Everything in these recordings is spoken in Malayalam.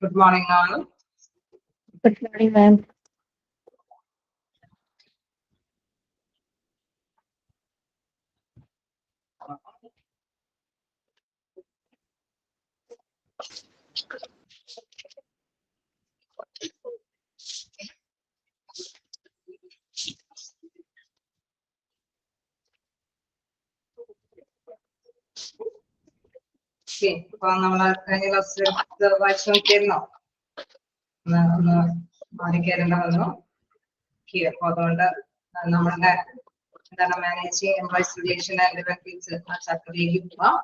Good morning, all. Good morning, ma'am. Okay, നമ്മള് കഴിഞ്ഞ ക്ലാസ്സിൽ വായിച്ചു നോക്കിയിരുന്നോ? ഒന്ന് മാറിക്കേരേണ്ട വന്നു. അപ്പൊ അതുകൊണ്ട് നമ്മളുടെ എന്താണ് managing employees relation and benefits ആ ചാപ്റ്ററിലേക്ക് പോവാം.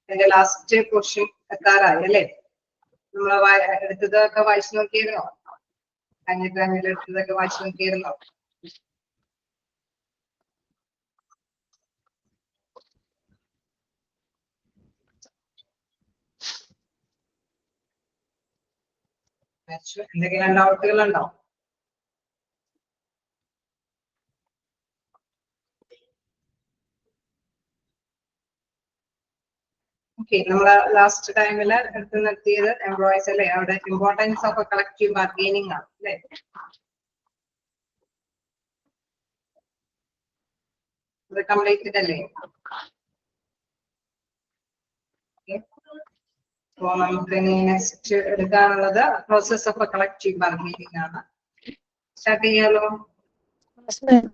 എന്റെ ലാസ്റ്റ് ക്വസ്റ്റ്യൻ എത്താറായി അല്ലേ? നമ്മൾ എടുത്തതൊക്കെ വായിച്ചു നോക്കിയിരുന്നോ? കഴിഞ്ഞ എടുത്തതൊക്കെ വായിച്ചു നോക്കിയിരുന്നോ? എന്തെങ്കിലും ഡൗട്ടുകൾ ഉണ്ടോ? ഓക്കെ, നമ്മള് ലാസ്റ്റ് ടൈമില് എടുത്ത് നിർത്തിയത് എംപ്ലോയീസ് അല്ലേ, അവിടെ ഇമ്പോർട്ടൻസ് ഓഫ് കളക്റ്റീവ് ബാർഗെയിനിങ് ആണ് അല്ലേ? ഇത് കംപ്ലീറ്റഡ് അല്ലേ? അപ്പോ നമുക്ക് ഇനി നെക്സ്റ്റ് എടുക്കാനുള്ളത് പ്രോസസ് ഓഫ് കളക്റ്റീവ് ബാർഗെയിനിങ് ആണ്. സ്റ്റാർട്ട് ചെയ്യാലോ? Yes, ma'am.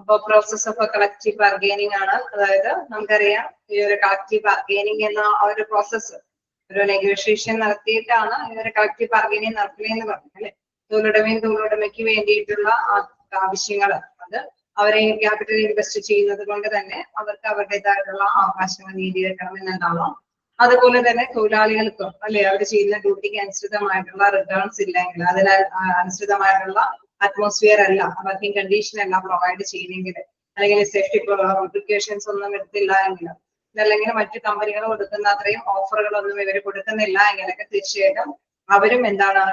അപ്പൊ പ്രോസസ് ഓഫ് കളക്റ്റീവ് ബാർഗെയിനിങ് ആണ്. അതായത് നമുക്കറിയാം ഈ ഒരു കളക്റ്റീവ് ബാർഗെയിനിങ് എന്ന ഒരു പ്രോസസ്സ് ഒരു നെഗോഷിയേഷൻ നടത്തിയിട്ടാണ് ഈ ഒരു കളക്റ്റീവ് ബാർഗെയിനിങ് നടത്തുന്നതെന്ന് പറഞ്ഞു അല്ലെ. തൊഴിലുടമയും തൊഴിലുടമയ്ക്ക് വേണ്ടിയിട്ടുള്ള ആവശ്യങ്ങൾ അത് അവരെ ക്യാപിറ്റൽ ഇൻവെസ്റ്റ് ചെയ്യുന്നത് കൊണ്ട് തന്നെ അവർക്ക് അവരുടേതായിട്ടുള്ള അവകാശങ്ങൾ നേടിയെടുക്കണമെന്നുണ്ടാവാം. അതുപോലെ തന്നെ തൊഴിലാളികൾക്കും അല്ലെ അവർ ചെയ്യുന്ന ഡ്യൂട്ടിക്ക് അനുസൃതമായിട്ടുള്ള റിട്ടേൺസ് ഇല്ലെങ്കിൽ അതിനാൽ അനുസൃതമായിട്ടുള്ള അറ്റ്മോസ്ഫിയർ അല്ല, വർക്കിംഗ് കണ്ടീഷൻ അല്ല പ്രൊവൈഡ് ചെയ്യുന്നെങ്കിൽ, അല്ലെങ്കിൽ സേഫ്റ്റി പ്രിക്കോഷൻസ് ഒന്നും എടുത്തില്ല എങ്കിൽ, അല്ലെങ്കിൽ മറ്റു കമ്പനികൾ കൊടുക്കുന്ന അത്രയും ഓഫറുകളൊന്നും ഇവർ കൊടുക്കുന്നില്ല എങ്കിലൊക്കെ തീർച്ചയായിട്ടും അവരും എന്താണ്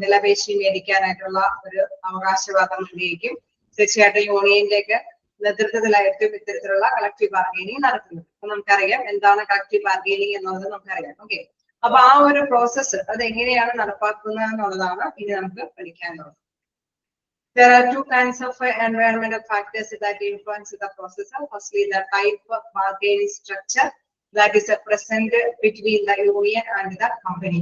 വിലപേശി മേടിക്കാനായിട്ടുള്ള ഒരു അവകാശവാദം ഉന്നയിക്കും. തീർച്ചയായിട്ടും യൂണിയനിലേക്ക് നേതൃത്വത്തിലായിട്ടും ഇത്തരത്തിലുള്ള കളക്റ്റീവ് ബാർഗെയിനിങ് നടത്തുന്നത്. അപ്പൊ നമുക്കറിയാം എന്താണ് കളക്റ്റീവ് ബാർഗെയിനിങ് എന്നുള്ളത് നമുക്കറിയാം. ഓക്കെ, അപ്പൊ ആ ഒരു പ്രോസസ്സ് അത് എങ്ങനെയാണ് നടപ്പാക്കുന്നത് എന്നുള്ളതാണ് ഇനി നമുക്ക് പഠിക്കാനുള്ളത്. There are two kinds of environmental factors that influence the process. Firstly, the type of bargaining structure that is present between the union and the company.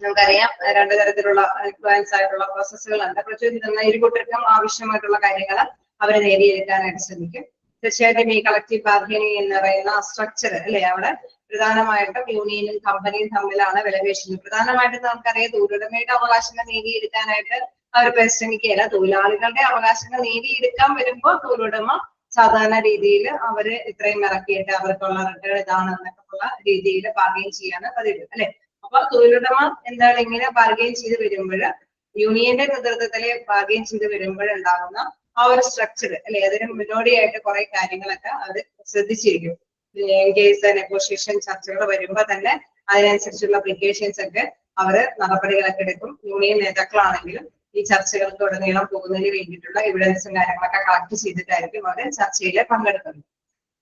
നമുക്കറിയാം രണ്ടു തരത്തിലുള്ള ഇൻഫ്ലുവൻസ് ആയിട്ടുള്ള പ്രോസസ്സുകളുണ്ട്. പ്രത്യേകിച്ച് ഇരുകൂട്ടർക്കും ആവശ്യമായിട്ടുള്ള കാര്യങ്ങൾ അവരെ നേടിയെടുക്കാനായിട്ട് ശ്രമിക്കും. തീർച്ചയായിട്ടും ഈ കളക്റ്റീവ് ബാർഗെയിനിങ് എന്ന് പറയുന്ന സ്ട്രക്ചർ അല്ലെ, അവിടെ പ്രധാനമായിട്ടും യൂണിയനും കമ്പനിയും തമ്മിലാണ് വിലപേശുന്നത്. പ്രധാനമായിട്ടും നമുക്കറിയാം തൊഴിലുടമയുടെ അവകാശങ്ങൾ നേടിയെടുക്കാനായിട്ട് അവർ പരിശ്രമിക്കുകയില്ല. തൊഴിലാളികളുടെ അവകാശങ്ങൾ നേടിയെടുക്കാൻ വരുമ്പോൾ തൊഴിലുടമ സാധാരണ രീതിയിൽ അവര് ഇത്രയും ഇറക്കിയിട്ട് അവർക്കുള്ള റിട്ടേൺ ഇതാണെന്നൊക്കെയുള്ള രീതിയിൽ ബാർഗെയിൻ ചെയ്യാണ് പതിവ് അല്ലെ. അപ്പൊ തൊഴിലുടമ എന്താണ് ഇങ്ങനെ ബാർഗെയിൻ ചെയ്ത് വരുമ്പോൾ യൂണിയന്റെ നേതൃത്വത്തില് ബാർഗെയിൻ ചെയ്ത് വരുമ്പോഴുണ്ടാകുന്ന ആ ഒരു സ്ട്രക്ചർ അല്ലെ, അതിന് മുന്നോടിയായിട്ട് കുറെ കാര്യങ്ങളൊക്കെ അവർ ശ്രദ്ധിച്ചിരിക്കും. കേസ് നെഗോഷിയേഷൻ ചർച്ചകൾ വരുമ്പോ തന്നെ അതിനനുസരിച്ചുള്ള അപ്ലിക്കേഷൻസ് ഒക്കെ അവര് നടപടികളൊക്കെ എടുക്കും. യൂണിയൻ നേതാക്കളാണെങ്കിലും ഈ ചർച്ചകൾക്ക് ഉടനീളം പോകുന്നതിന് വേണ്ടിയിട്ടുള്ള എവിഡൻസും കാര്യങ്ങളൊക്കെ കളക്ട് ചെയ്തിട്ടായിരിക്കും അവർ ചർച്ചയിൽ പങ്കെടുക്കുന്നത്.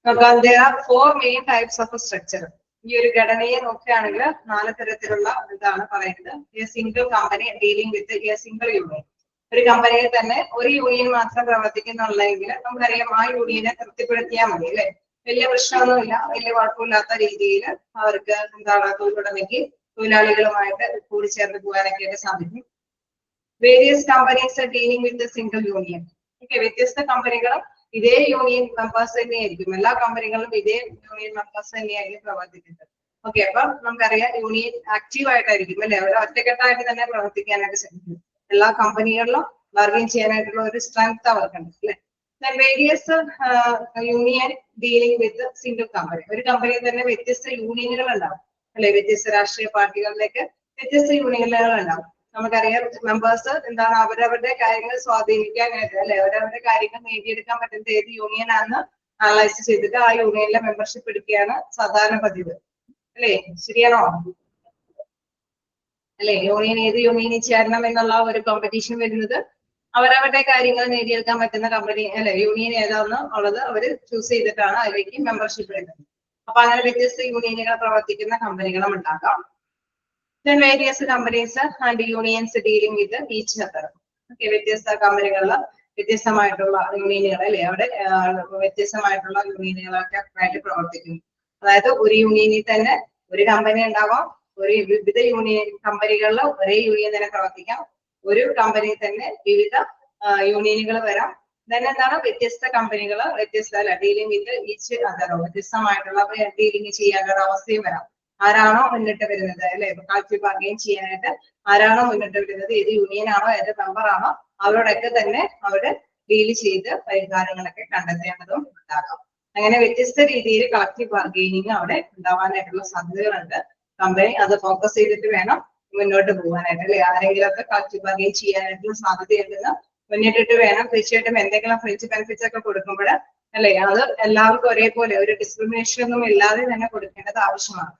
നോക്കാം, there are 4 main types of structure. ഈ ഒരു ഘടനയെ നോക്കുകയാണെങ്കിൽ 4 തരത്തിലുള്ള ഇതാണ് പറയുന്നത്. A single company dealing with a single union. ഒരു കമ്പനിയിൽ തന്നെ ഒരു യൂണിയൻ മാത്രം പ്രവർത്തിക്കുന്നുള്ളെങ്കിൽ നമുക്കറിയാം ആ യൂണിയനെ തൃപ്തിപ്പെടുത്തിയാൽ മതി അല്ലെ. വലിയ പ്രശ്നമൊന്നുമില്ല, വലിയ കുഴപ്പമില്ലാത്ത രീതിയിൽ അവർക്ക് എന്താണ് തൊഴിലുടമയ്ക്ക് തൊഴിലാളികളുമായിട്ട് കൂടിച്ചേർന്ന് പോകാനൊക്കെ സാധിക്കും. Various companies are dealing with single union. Okay, വ്യത്യസ്ത കമ്പനികളും ഇതേ യൂണിയൻ മെമ്പേഴ്സ് തന്നെയായിരിക്കും. എല്ലാ കമ്പനികളും ഇതേ യൂണിയൻ മെമ്പേഴ്സ് തന്നെയായിരിക്കും പ്രവർത്തിക്കുന്നത്. ഓക്കെ, അപ്പൊ നമുക്കറിയാം യൂണിയൻ ആക്റ്റീവ് ആയിട്ടായിരിക്കും അല്ലെ, അവർ ഒറ്റക്കെട്ടായിട്ട് തന്നെ പ്രവർത്തിക്കാനായിട്ട് ശ്രമിക്കും. എല്ലാ കമ്പനികളിലും ബാർഗെയിൻ ചെയ്യാനായിട്ടുള്ള ഒരു സ്ട്രെങ്ത് അവർക്കുണ്ട് അല്ലെ. Various union dealing with single company. ഒരു കമ്പനിയിൽ തന്നെ വ്യത്യസ്ത യൂണിയനുകൾ ഉണ്ടാവും അല്ലെ. വ്യത്യസ്ത രാഷ്ട്രീയ പാർട്ടികളിലേക്ക് വ്യത്യസ്ത യൂണിയനുകൾ ഉണ്ടാവും. നമുക്കറിയാം മെമ്പേഴ്സ് എന്താണ് അവരവരുടെ കാര്യങ്ങൾ സ്വാധീനിക്കാനായിട്ട് അല്ലെ, അവരവരുടെ കാര്യങ്ങൾ നേടിയെടുക്കാൻ പറ്റുന്ന ഏത് യൂണിയൻ ആണെന്ന് അനലൈസ് ചെയ്തിട്ട് ആ യൂണിയനിലെ മെമ്പർഷിപ്പ് എടുക്കുകയാണ് സാധാരണ പതിവ് അല്ലെ. ശരിയാണോ അല്ലെ? ഏത് യൂണിയനിൽ ചേരണം എന്നുള്ള ഒരു കോമ്പറ്റീഷൻ വരുന്നത് അവരവരുടെ കാര്യങ്ങൾ നേടിയെടുക്കാൻ പറ്റുന്ന കമ്പനി അല്ലെ, യൂണിയൻ ഏതാണെന്ന് ഉള്ളത് അവർ ചൂസ് ചെയ്തിട്ടാണ് അതിലേക്ക് മെമ്പർഷിപ്പ് എടുക്കുന്നത്. അപ്പൊ അങ്ങനെ വ്യത്യസ്ത യൂണിയനുകൾ പ്രവർത്തിക്കുന്ന കമ്പനികളും ഉണ്ടാകാം. Then various companies and unions dealing with each other. Okay, വ്യത്യസ്ത കമ്പനികളിൽ വ്യത്യസ്തമായിട്ടുള്ള യൂണിയനുകൾ അല്ലെ, അവിടെ വ്യത്യസ്തമായിട്ടുള്ള യൂണിയനുകളൊക്കെ ആയിട്ട് പ്രവർത്തിക്കുന്നു. അതായത് ഒരു യൂണിയനിൽ തന്നെ ഒരു കമ്പനി ഉണ്ടാവാം, ഒരു വിവിധ യൂണിയൻ കമ്പനികളിൽ ഒരേ യൂണിയൻ തന്നെ പ്രവർത്തിക്കാം, ഒരു കമ്പനിയിൽ തന്നെ വിവിധ യൂണിയനുകൾ വരാം. then എന്താണ് വ്യത്യസ്ത കമ്പനികൾ വ്യത്യസ്ത അല്ല ഡീലിംഗ് വിത്ത് ഈച്ച് അതറോ വ്യത്യസ്തമായിട്ടുള്ള ഡീലിംഗ് ചെയ്യാനുള്ള അവസ്ഥയും വരാം. ആരാണോ മുന്നിട്ട് വരുന്നത് അല്ലെ, കളക്റ്റീവ് ബാർഗെയിൻ ചെയ്യാനായിട്ട് ആരാണോ മുന്നിട്ട് വരുന്നത്, ഏത് യൂണിയൻ ആണോ ഏത് മെമ്പർ ആണോ അവരോടൊക്കെ തന്നെ അവര് ഡീൽ ചെയ്ത് പരിഹാരങ്ങളൊക്കെ കണ്ടെത്തേണ്ടതും ഉണ്ടാകാം. അങ്ങനെ വ്യത്യസ്ത രീതിയിൽ കളക്റ്റീവ് ബാർഗെയിനിങ് അവിടെ ഉണ്ടാവാനായിട്ടുള്ള സാധ്യതകളുണ്ട്. കമ്പനി അത് ഫോക്കസ് ചെയ്തിട്ട് വേണം മുന്നോട്ട് പോകാനായിട്ട് അല്ലെ. ആരെങ്കിലും ഒക്കെ കളക്റ്റീവ് ബാർഗെയിൻ ചെയ്യാനായിട്ടുള്ള സാധ്യതയുണ്ടെന്ന് മുന്നിട്ടിട്ട് വേണം. തീർച്ചയായിട്ടും എന്തെങ്കിലും ഫ്രിഞ്ച് ബെനിഫിറ്റ്സ് ഒക്കെ കൊടുക്കുമ്പോൾ അല്ലെ, അത് എല്ലാവർക്കും ഒരേപോലെ ഒരു ഡിസ്ക്രിമിനേഷൻ ഒന്നും ഇല്ലാതെ തന്നെ കൊടുക്കേണ്ടത് ആവശ്യമാണ്.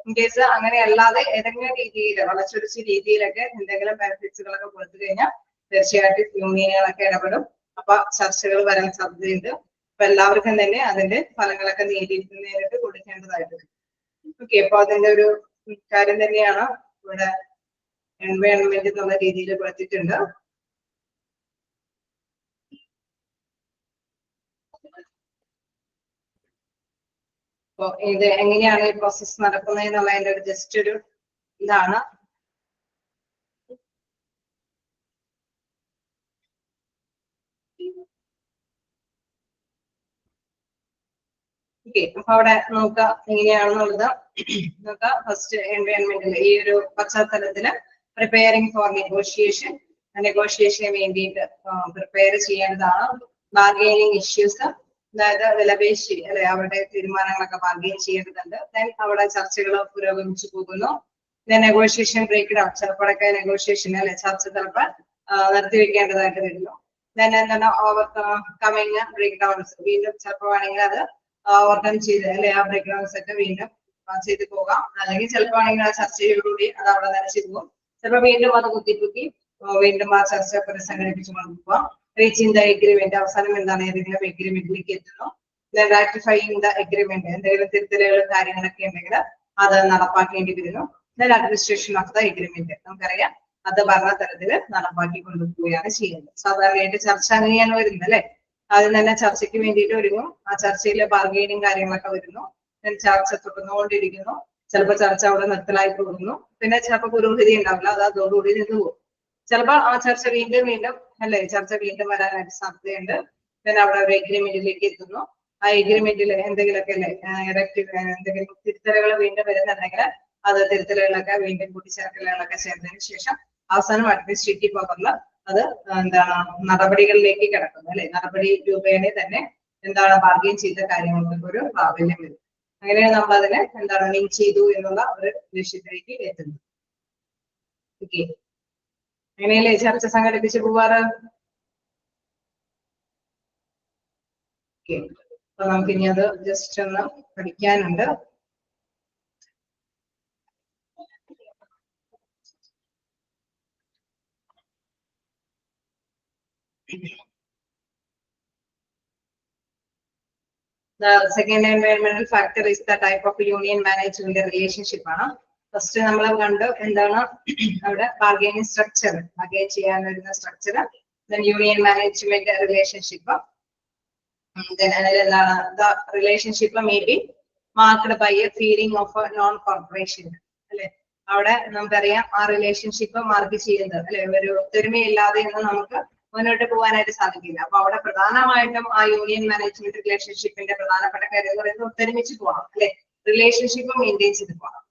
ഇൻ കേസ് അങ്ങനെ അല്ലാതെ ഏതെങ്കിലും രീതിയിൽ വളച്ചൊടിച്ച രീതിയിലൊക്കെ എന്തെങ്കിലും ബെനിഫിറ്റ്സുകളൊക്കെ കൊടുത്തു കഴിഞ്ഞാൽ തീർച്ചയായിട്ടും യൂണിയനുകളൊക്കെ ഇടപെടും. അപ്പൊ ചർച്ചകൾ വരാൻ സാധ്യതയുണ്ട്. അപ്പൊ എല്ലാവർക്കും തന്നെ അതിന്റെ ഫലങ്ങളൊക്കെ നേരിട്ട് കൊടുക്കേണ്ടതായിട്ടുണ്ട്. ഓക്കെ, അപ്പൊ അതിന്റെ ഒരു കാര്യം തന്നെയാണ് ഇവിടെ എൻവയോൺമെന്റ് എന്നുള്ള രീതിയിൽ കൊടുത്തിട്ടുണ്ട്. അപ്പൊ ഇത് എങ്ങനെയാണ് ഈ പ്രോസസ് നടക്കുന്നത് എന്നുള്ളതിന്റെ ഒരു ജസ്റ്റ് ഒരു ഇതാണ്. ഓക്കെ, അപ്പൊ അവിടെ നോക്കാം എങ്ങനെയാണെന്നുള്ളത് നോക്കാം. ഫസ്റ്റ് എൻവയോൺമെന്റിൽ ഈ ഒരു പശ്ചാത്തലത്തില് പ്രിപ്പയറിംഗ് ഫോർ നെഗോഷിയേഷന് വേണ്ടിയിട്ട് പ്രിപ്പയർ ചെയ്യേണ്ടതാണ്. ബാർഗെയിനിങ് ഇഷ്യൂസ്, അതായത് വിലപേശി അല്ലെ അവരുടെ തീരുമാനങ്ങളൊക്കെ ബാർഗെയിൻ ചെയ്യേണ്ടതുണ്ട്. ദെൻ അവിടെ ചർച്ചകൾ പുരോഗമിച്ചു പോകുന്നു. ദെൻ നെഗോഷിയേഷൻ ബ്രേക്ക് ഡൗൺ, ചിലപ്പോഴൊക്കെ നെഗോഷിയേഷൻ അല്ലെ ചർച്ച ചിലപ്പോൾ നിർത്തിവെക്കേണ്ടതായിട്ട് വരുന്നു. ദെൻ എന്താണ് ഓവർകമ്മിങ് ബ്രേക്ക് ഡൗൺസ്, വീണ്ടും ചിലപ്പോൾ വേണമെങ്കിൽ അത് ഓവർകം ചെയ്ത് അല്ലെ ആ ബ്രേക്ക് ഡൗൺസ് ഒക്കെ വീണ്ടും ചെയ്ത് പോകാം. അല്ലെങ്കിൽ ചിലപ്പോൾ ആണെങ്കിൽ ആ ചർച്ചയോടുകൂടി അത് അവിടെ നനച്ചു പോകും. ചിലപ്പോൾ വീണ്ടും അത് കുത്തിപ്പൊക്കി വീണ്ടും ആ ചർച്ച പുനഃസംഘടിപ്പിച്ചു കൊണ്ടുപോകാം. റീച്ചിങ് ദ എഗ്രിമെന്റ്, അവസാനം എന്താണ് ഏതെങ്കിലും എഗ്രിമെന്റിലേക്ക് എത്തുന്നു. റാറ്റിഫൈയിങ് ദ എഗ്രിമെന്റ്, എന്തെങ്കിലും തിരുത്തലുകളും കാര്യങ്ങളൊക്കെ ഉണ്ടെങ്കിൽ അത് നടപ്പാക്കേണ്ടി വരുന്നു. അഡ്മിനിസ്ട്രേഷൻ ഓഫ് ദ എഗ്രിമെന്റ്, നമുക്കറിയാം അത് ഭരണതലത്തില് നടപ്പാക്കി കൊണ്ടുപോവുകയാണ് ചെയ്യുന്നത്. സാധാരണയായിട്ട് ചർച്ച അങ്ങനെയാണ് വരുന്നത് അല്ലെ. ആദ്യം തന്നെ ചർച്ചയ്ക്ക് വേണ്ടിയിട്ട് ഒരുങ്ങും, ആ ചർച്ചയിലെ ബാർഗെയിനിങ് കാര്യങ്ങളൊക്കെ വരുന്നു. ചർച്ച തുടർന്നുകൊണ്ടിരിക്കുന്നു. ചിലപ്പോൾ ചർച്ച അവിടെ നിർത്തലായി പോകുന്നു. പിന്നെ ചിലപ്പോൾ പുരോഗതി ഉണ്ടാവില്ല, അത് അതോടുകൂടി നിന്ന് പോകും. ചിലപ്പോൾ ആ ചർച്ച വീണ്ടും അല്ലെ ചർച്ച വീണ്ടും വരാനായിട്ട് സാധ്യതയുണ്ട്. പിന്നെ അവിടെ ഒരു എഗ്രിമെന്റിലേക്ക് എത്തുന്നു. ആ എഗ്രിമെന്റിൽ എന്തെങ്കിലുമൊക്കെ അല്ലെ എന്തെങ്കിലും തിരുത്തലുകൾ വീണ്ടും വരുന്നുണ്ടെങ്കിൽ അത് തിരുത്തലുകളൊക്കെ വീണ്ടും കൂട്ടിച്ചേർക്കലുകളൊക്കെ ചേർന്നതിന് ശേഷം അവസാനം അഡ്മിനിസ്ട്രേറ്റീവ് പവറിൽ അത് എന്താണ് നടപടികളിലേക്ക് കിടക്കുന്നത് അല്ലെ. നടപടി രൂപേണ തന്നെ എന്താണ് ബാർഗെയിൻ ചെയ്ത കാര്യങ്ങൾക്ക് ഒരു പ്രാബല്യം വരും. അങ്ങനെയാണ് നമ്മൾ അതിനെ എന്താണ് ലിങ്ക് ചെയ്തു എന്നുള്ള ഒരു ലക്ഷ്യത്തിലേക്ക് എത്തുന്നത്. ഓക്കെ, അങ്ങനെയല്ലേ ചർച്ച സംഘടിപ്പിച്ച് പോവാറ്. ഓക്കെ, അപ്പൊ നമുക്ക് ഇനി അത് ജസ്റ്റ് ഒന്ന് പഠിക്കാനുണ്ട്. The second environmental factor is the type of union management relationship ആണ്. ഫസ്റ്റ് നമ്മൾ കണ്ടു എന്താണ് അവിടെ ബാർഗൈനിങ് സ്ട്രക്ചർ, ബാർഗൈൻ ചെയ്യാൻ വരുന്ന structure, then union management relationship, then എന്താണ് the relationship may be marked by a feeling of a non-cooperation അല്ലെ. അവിടെ നമുക്കറിയാം ആ റിലേഷൻഷിപ്പ് മാർക്ക് ചെയ്യുന്നത് അല്ലെ ഒരു ഒത്തൊരുമയില്ലാതെ എന്ന് നമുക്ക് മുന്നോട്ട് പോകാനായിട്ട് സാധിക്കില്ല. അപ്പൊ അവിടെ പ്രധാനമായിട്ടും ആ യൂണിയൻ മാനേജ്മെന്റ് റിലേഷൻഷിപ്പിന്റെ പ്രധാനപ്പെട്ട കാര്യം എന്ന് പറയുന്നത് ഒത്തൊരുമിച്ച് പോകണം അല്ലെ, റിലേഷൻഷിപ്പ് മെയിൻറ്റെയിൻ ചെയ്ത് പോകണം.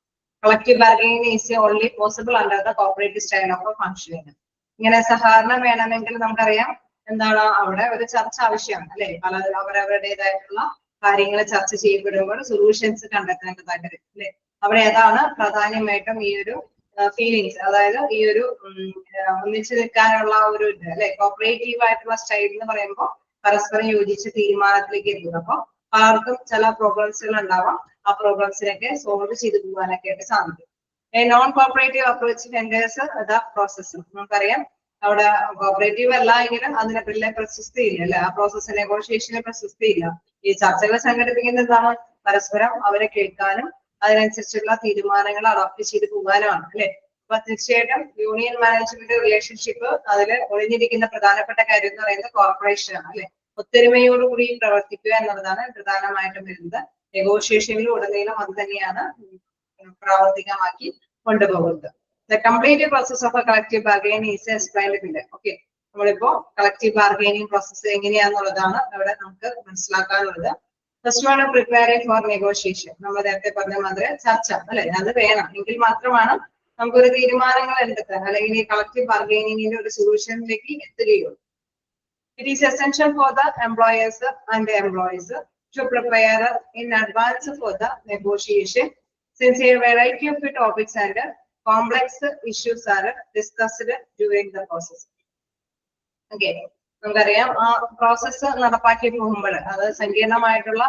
Collective bargaining is only possible under the cooperative style of functioning. ഇങ്ങനെ സഹകരണം വേണമെങ്കിൽ നമുക്കറിയാം എന്താണ് അവിടെ ഒരു ചർച്ച ആവശ്യമാണ് അല്ലെ. പല അവരവരുടേതായിട്ടുള്ള കാര്യങ്ങൾ ചർച്ച ചെയ്യപ്പെടുമ്പോൾ സൊല്യൂഷൻസ് കണ്ടെത്തേണ്ടതായിട്ട് വരും അല്ലെ. അവിടെ ഏതാണ് പ്രധാനമായിട്ടും ഈ ഒരു ഫീലിങ്സ്, അതായത് ഈ ഒരു ഒന്നിച്ചു നിൽക്കാനുള്ള ഒരു ഇത് അല്ലെ. കോപ്പറേറ്റീവ് ആയിട്ടുള്ള സ്റ്റൈൽ എന്ന് പറയുമ്പോൾ പരസ്പരം യോജിച്ച് തീരുമാനത്തിലേക്ക് എത്തുന്നത്. അപ്പൊ പലർക്കും ചില പ്രോബ്ലംസുകൾ ഉണ്ടാവാം, ആ പ്രോബ്ലംസിനൊക്കെ സോൾവ് ചെയ്ത് പോകാനൊക്കെ ആയിട്ട് സാധിക്കും. Non cooperative approach tenders the process. നമുക്കറിയാം അവിടെ കോപ്പറേറ്റീവ് അല്ല എങ്കിലും അതിന് വലിയ പ്രശസ്തി ഇല്ല അല്ലെ. ആ പ്രോസസ് നെഗോഷിയേഷന് പ്രശസ്തി ഇല്ല. ഈ ചർച്ചകൾ സംഘടിപ്പിക്കുന്ന എന്താണ് പരസ്പരം അവരെ കേൾക്കാനും അതിനനുസരിച്ചുള്ള തീരുമാനങ്ങൾ അഡോപ്റ്റ് ചെയ്ത് പോകാനുമാണ് അല്ലെ. അപ്പൊ തീർച്ചയായിട്ടും യൂണിയൻ മാനേജ്മെന്റ് റിലേഷൻഷിപ്പ് അതിൽ ഒളിഞ്ഞിരിക്കുന്ന പ്രധാനപ്പെട്ട കാര്യം എന്ന് പറയുന്നത് കോർപ്പറേഷൻ ആണ് അല്ലെ. ഒത്തൊരുമയോടുകൂടി പ്രവർത്തിക്കുക എന്നുള്ളതാണ് പ്രധാനമായിട്ടും വരുന്നത്. നെഗോഷിയേഷനിൽ ഉടനീളം അത് തന്നെയാണ് പ്രാവർത്തികമാക്കി കൊണ്ടുപോകുന്നത്. The complete process of a collective bargaining is explained below. Okay, നമ്മളിപ്പോ കളക്റ്റീവ് ബാർഗൈനിങ് പ്രോസസ് എങ്ങനെയാന്നുള്ളതാണ് അവിടെ നമുക്ക് മനസ്സിലാക്കാനുള്ളത്. First one preparing for negotiation. നമ്മൾ നേരത്തെ പറഞ്ഞ മാതിരി ചർച്ച അല്ലെ, അത് വേണം എങ്കിൽ മാത്രമാണ് നമുക്കൊരു തീരുമാനങ്ങൾ എടുക്കാൻ അല്ലെങ്കിൽ ഈ കളക്റ്റീവ് ബാർഗൈനിങ്ങിന്റെ ഒരു സൊല്യൂഷനിലേക്ക് എത്തുകയുള്ളൂ. It is essential for the employers and the employees to prepare in advance for the negotiation, since a variety of topics and complex issues are discussed during the process. Okay, നമുക്കറിയാം ആ പ്രോസസ്സ് നടപ്പാക്കി പോകുമ്പോൾ അത് സങ്കീർണമായിട്ടുള്ള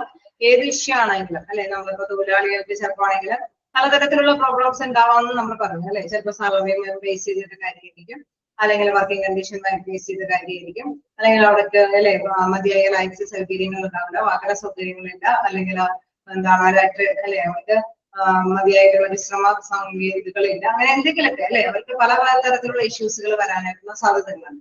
ഏത് ഇഷ്യൂ ആണെങ്കിലും അല്ലെ, നമ്മളിപ്പോ തൊഴിലാളികൾക്ക് ചിലപ്പോൾ ആണെങ്കിലും പലതരത്തിലുള്ള പ്രോബ്ലംസ് ഉണ്ടാവാമെന്ന് നമ്മൾ പറഞ്ഞു അല്ലെ. ചിലപ്പോൾ സാലറി ബേസ് ചെയ്തിട്ട് കാര്യമായിരിക്കും, അല്ലെങ്കിൽ വർക്കിംഗ് കണ്ടീഷൻ ബേസ് ചെയ്ത കാര്യമായിരിക്കും, അല്ലെങ്കിൽ അവർക്ക് അല്ലെ മതിയായ ലൈഫ് സൗകര്യങ്ങൾ ഉണ്ടാവില്ല, വാഹന സൗകര്യങ്ങളില്ല, അല്ലെങ്കിൽ എന്താണ് അല്ലെ അവർക്ക് മതിയായിട്ടുള്ള വിശ്രമ സാങ്കേതികളില്ല, അങ്ങനെ എന്തെങ്കിലുമൊക്കെ അല്ലെ അവർക്ക് പല പല തരത്തിലുള്ള ഇഷ്യൂസുകൾ വരാനായിട്ടുള്ള സാധ്യതകളാണ്.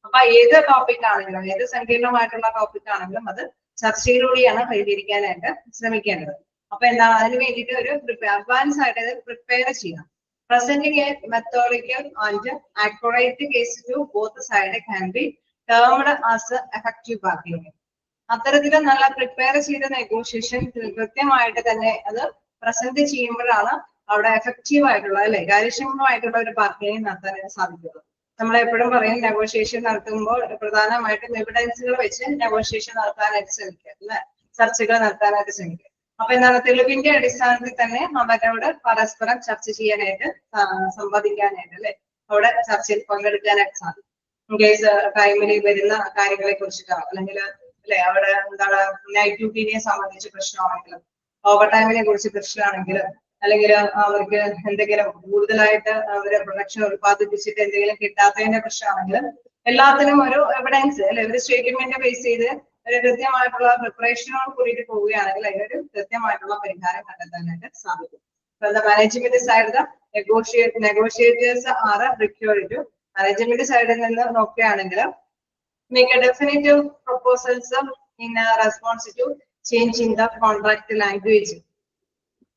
അപ്പൊ ഏത് ടോപ്പിക് ആണെങ്കിലും ഏത് സങ്കീർണമായിട്ടുള്ള ടോപ്പിക് ആണെങ്കിലും അത് ചർച്ചയിലൂടെയാണ് പരിഹരിക്കാനായിട്ട് ശ്രമിക്കേണ്ടത്. അപ്പൊ എന്താണ് അതിന് വേണ്ടിയിട്ട് ഒരു അഡ്വാൻസ് ആയിട്ട് പ്രിപ്പയർ ചെയ്യണം. Presenting a methodical and accurate case to both sides can be termed as effective bargaining. അത്തരത്തിൽ നല്ല പ്രിപ്പയർ ചെയ്ത നെഗോഷിയേഷൻ കൃത്യമായിട്ട് തന്നെ അത് പ്രസന്റ് ചെയ്യുമ്പോഴാണ് അവിടെ എഫക്റ്റീവ് ആയിട്ടുള്ള അല്ലെ കാര്യക്ഷമമായിട്ടുള്ള ഒരു ബാർഗൈനിങ് നടത്താനായിട്ട് സാധിക്കുന്നത്. നമ്മൾ എപ്പോഴും പറയും നെഗോഷിയേഷൻ നടത്തുമ്പോൾ പ്രധാനമായിട്ടും എവിഡൻസുകൾ വെച്ച് നെഗോഷിയേഷൻ നടത്താനായിട്ട് ശ്രമിക്കുക അല്ലെ, ചർച്ചകൾ നടത്താനായിട്ട് ശ്രമിക്കുക. അപ്പൊ എന്താണ് തെളിവിന്റെ അടിസ്ഥാനത്തിൽ തന്നെ അവരോട് പരസ്പരം ചർച്ച ചെയ്യാനായിട്ട് സംവദിക്കാനായിട്ട് അല്ലെ അവിടെ ചർച്ചയിൽ പങ്കെടുക്കാനായിട്ട് സാധിക്കും. കേസ് ടൈമിൽ വരുന്ന കാര്യങ്ങളെ കുറിച്ചിട്ടാണ് അല്ലെങ്കിൽ അല്ലെ അവിടെ എന്താണ് നൈറ്റ് ഡ്യൂട്ടിനെ സംബന്ധിച്ച് പ്രശ്നമാണെങ്കിലും ഓവർ ടൈമിനെ കുറിച്ച് പ്രശ്നമാണെങ്കിലും അല്ലെങ്കിൽ അവർക്ക് എന്തെങ്കിലും കൂടുതലായിട്ട് അവര് പ്രൊഡക്ഷൻ ഉത്പാദിപ്പിച്ചിട്ട് എന്തെങ്കിലും കിട്ടാത്തതിന്റെ പ്രശ്നമാണെങ്കിലും എല്ലാത്തിനും ഒരു എവിഡൻസ് അല്ലെ ഒരു സ്റ്റേറ്റ്മെന്റ് ബേസ് ചെയ്ത് ഒരു കൃത്യമായിട്ടുള്ള പ്രിപ്പറേഷനോട് കൂടിയിട്ട് പോവുകയാണെങ്കിൽ അതിനൊരു കൃത്യമായിട്ടുള്ള പരിഹാരം കണ്ടെത്താനായിട്ട് സാധിക്കും. Management side negotiators are required to management സൈഡിൽ നിന്ന് നോക്കുകയാണെങ്കിൽ make a definitive proposals in response to change in the contract language.